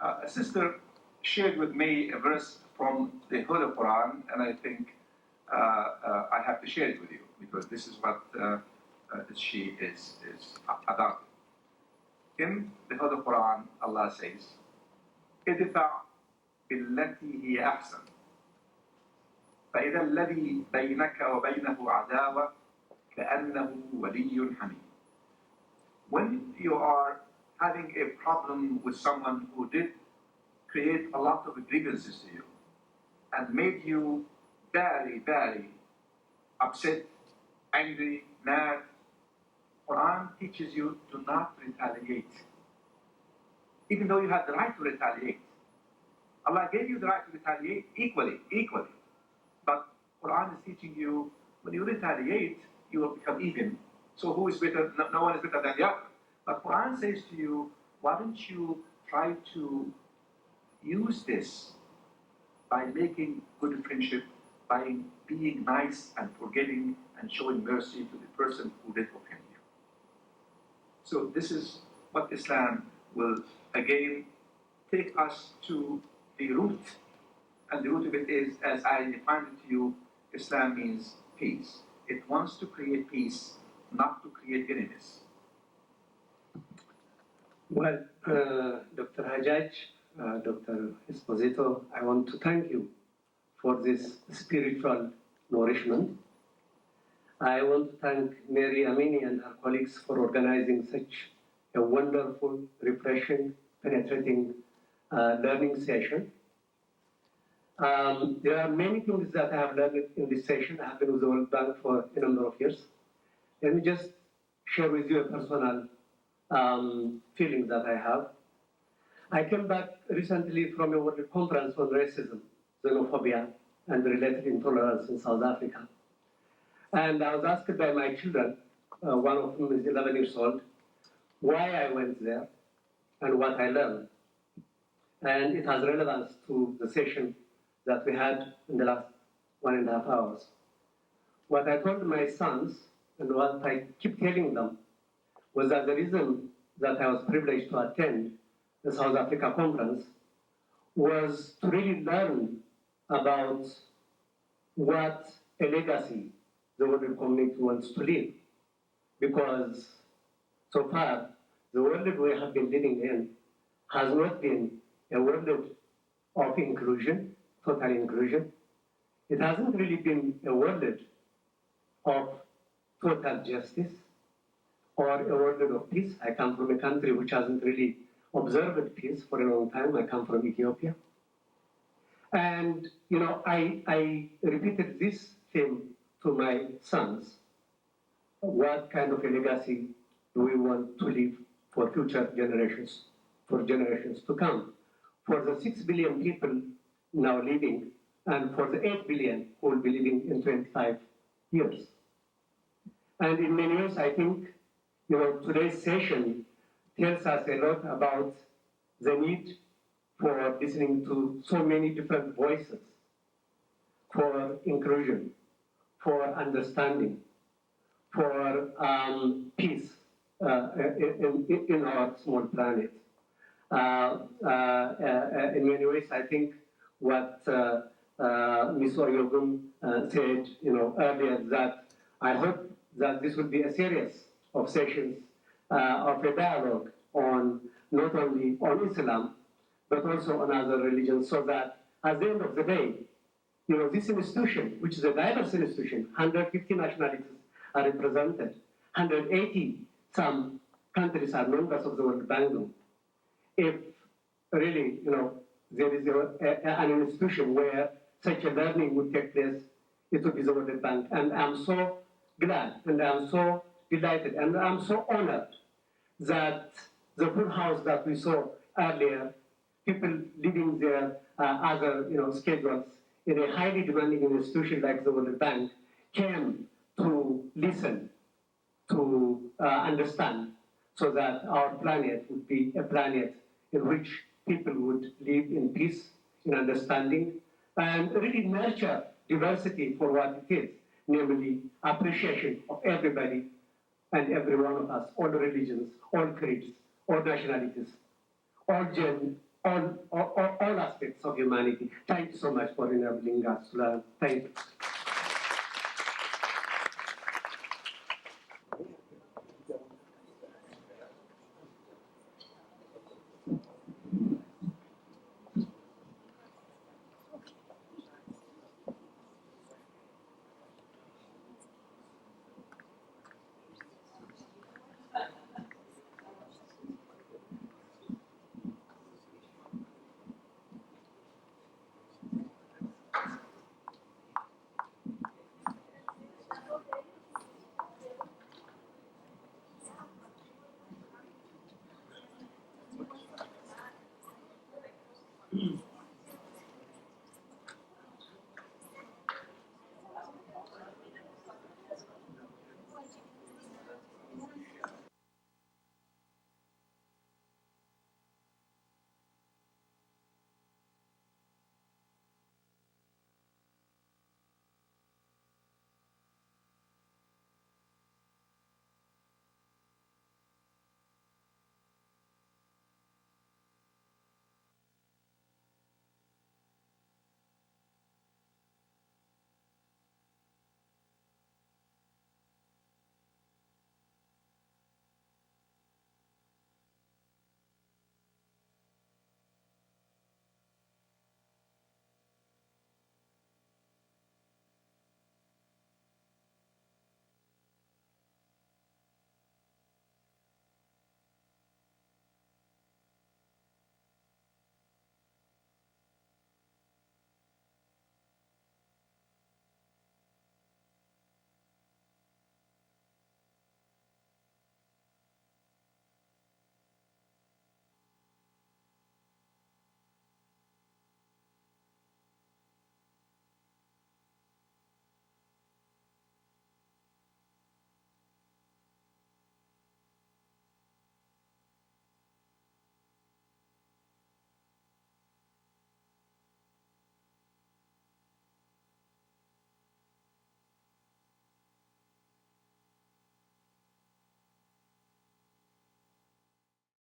A sister shared with me a verse from the Holy Quran, and I think I have to share it with you because this is what she is about. In the Holy Quran, Allah says, ادفع بالتي هي أحسن فإذا الذي بينك وبينه عداوة كأنه ولي حميم. When you are having a problem with someone who did create a lot of grievances to you and made you very, very upset, angry, mad, Quran teaches you to not retaliate. Even though you have the right to retaliate. Allah gave you the right to retaliate equally. But Quran is teaching you, when you retaliate, you will become even. So who is better? No one is better than the other. But Quran says to you, why don't you try to use this by making good friendship, by being nice and forgiving and showing mercy to the person who did offend you. So this is what Islam will again take us to the root. And the root of it is, as I defined it to you, Islam means peace. It wants to create peace, not to create enemies. well, Dr. Hajjaj, Dr. Esposito, I want to thank you for this spiritual nourishment. I want to thank Mary Amini and her colleagues for organizing such a wonderful, refreshing, penetrating learning session. There are many things that I have learned in this session. I have been with the World Bank for a number of years. Let me just share with you a personal feeling that I have. I came back recently from a world conference on racism, xenophobia, and related intolerance in South Africa. And I was asked by my children, one of whom is 11 years old, why I went there and what I learned. And it has relevance to the session that we had in the last 1.5 hours. What I told my sons, and what I keep telling them, was that the reason that I was privileged to attend the South Africa conference was to really learn about what a legacy the world community wants to leave. Because so far, the world we have been living in has not been a world of inclusion, total inclusion. It hasn't really been a world of total justice or a world of peace. I come from a country which hasn't really observed peace for a long time. I come from Ethiopia. And, you know, I repeated this theme to my sons. What kind of a legacy do we want to leave for future generations, for generations to come? For the 6 billion people now living, and for the 8 billion who will be living in 25 years. And in many ways, I think, you know, today's session tells us a lot about the need for listening to so many different voices, for inclusion, for understanding, for peace in our small planet. In many ways, I think what Ms. Oryogun said, you know, earlier, that I hope that this will be a series of sessions of a dialogue on not only on Islam, but also on other religions, so that at the end of the day, you know, this institution, which is a diverse institution, 150 nationalities are represented, 180 some countries are members of the World Bank. If really, you know, there is an institution where such a learning would take place, it would be the World Bank. And I'm so glad, and I'm so delighted, and I'm so honored that the full house that we saw earlier, people leaving their other, you know, schedules in a highly demanding institution like the World Bank, came to listen, to understand, so that our planet would be a planet in which people would live in peace, in understanding, and really nurture diversity for what it is, namely appreciation of everybody and every one of us, all religions, all creeds, all nationalities, all all aspects of humanity. Thank you so much for enabling us to learn. Thank you.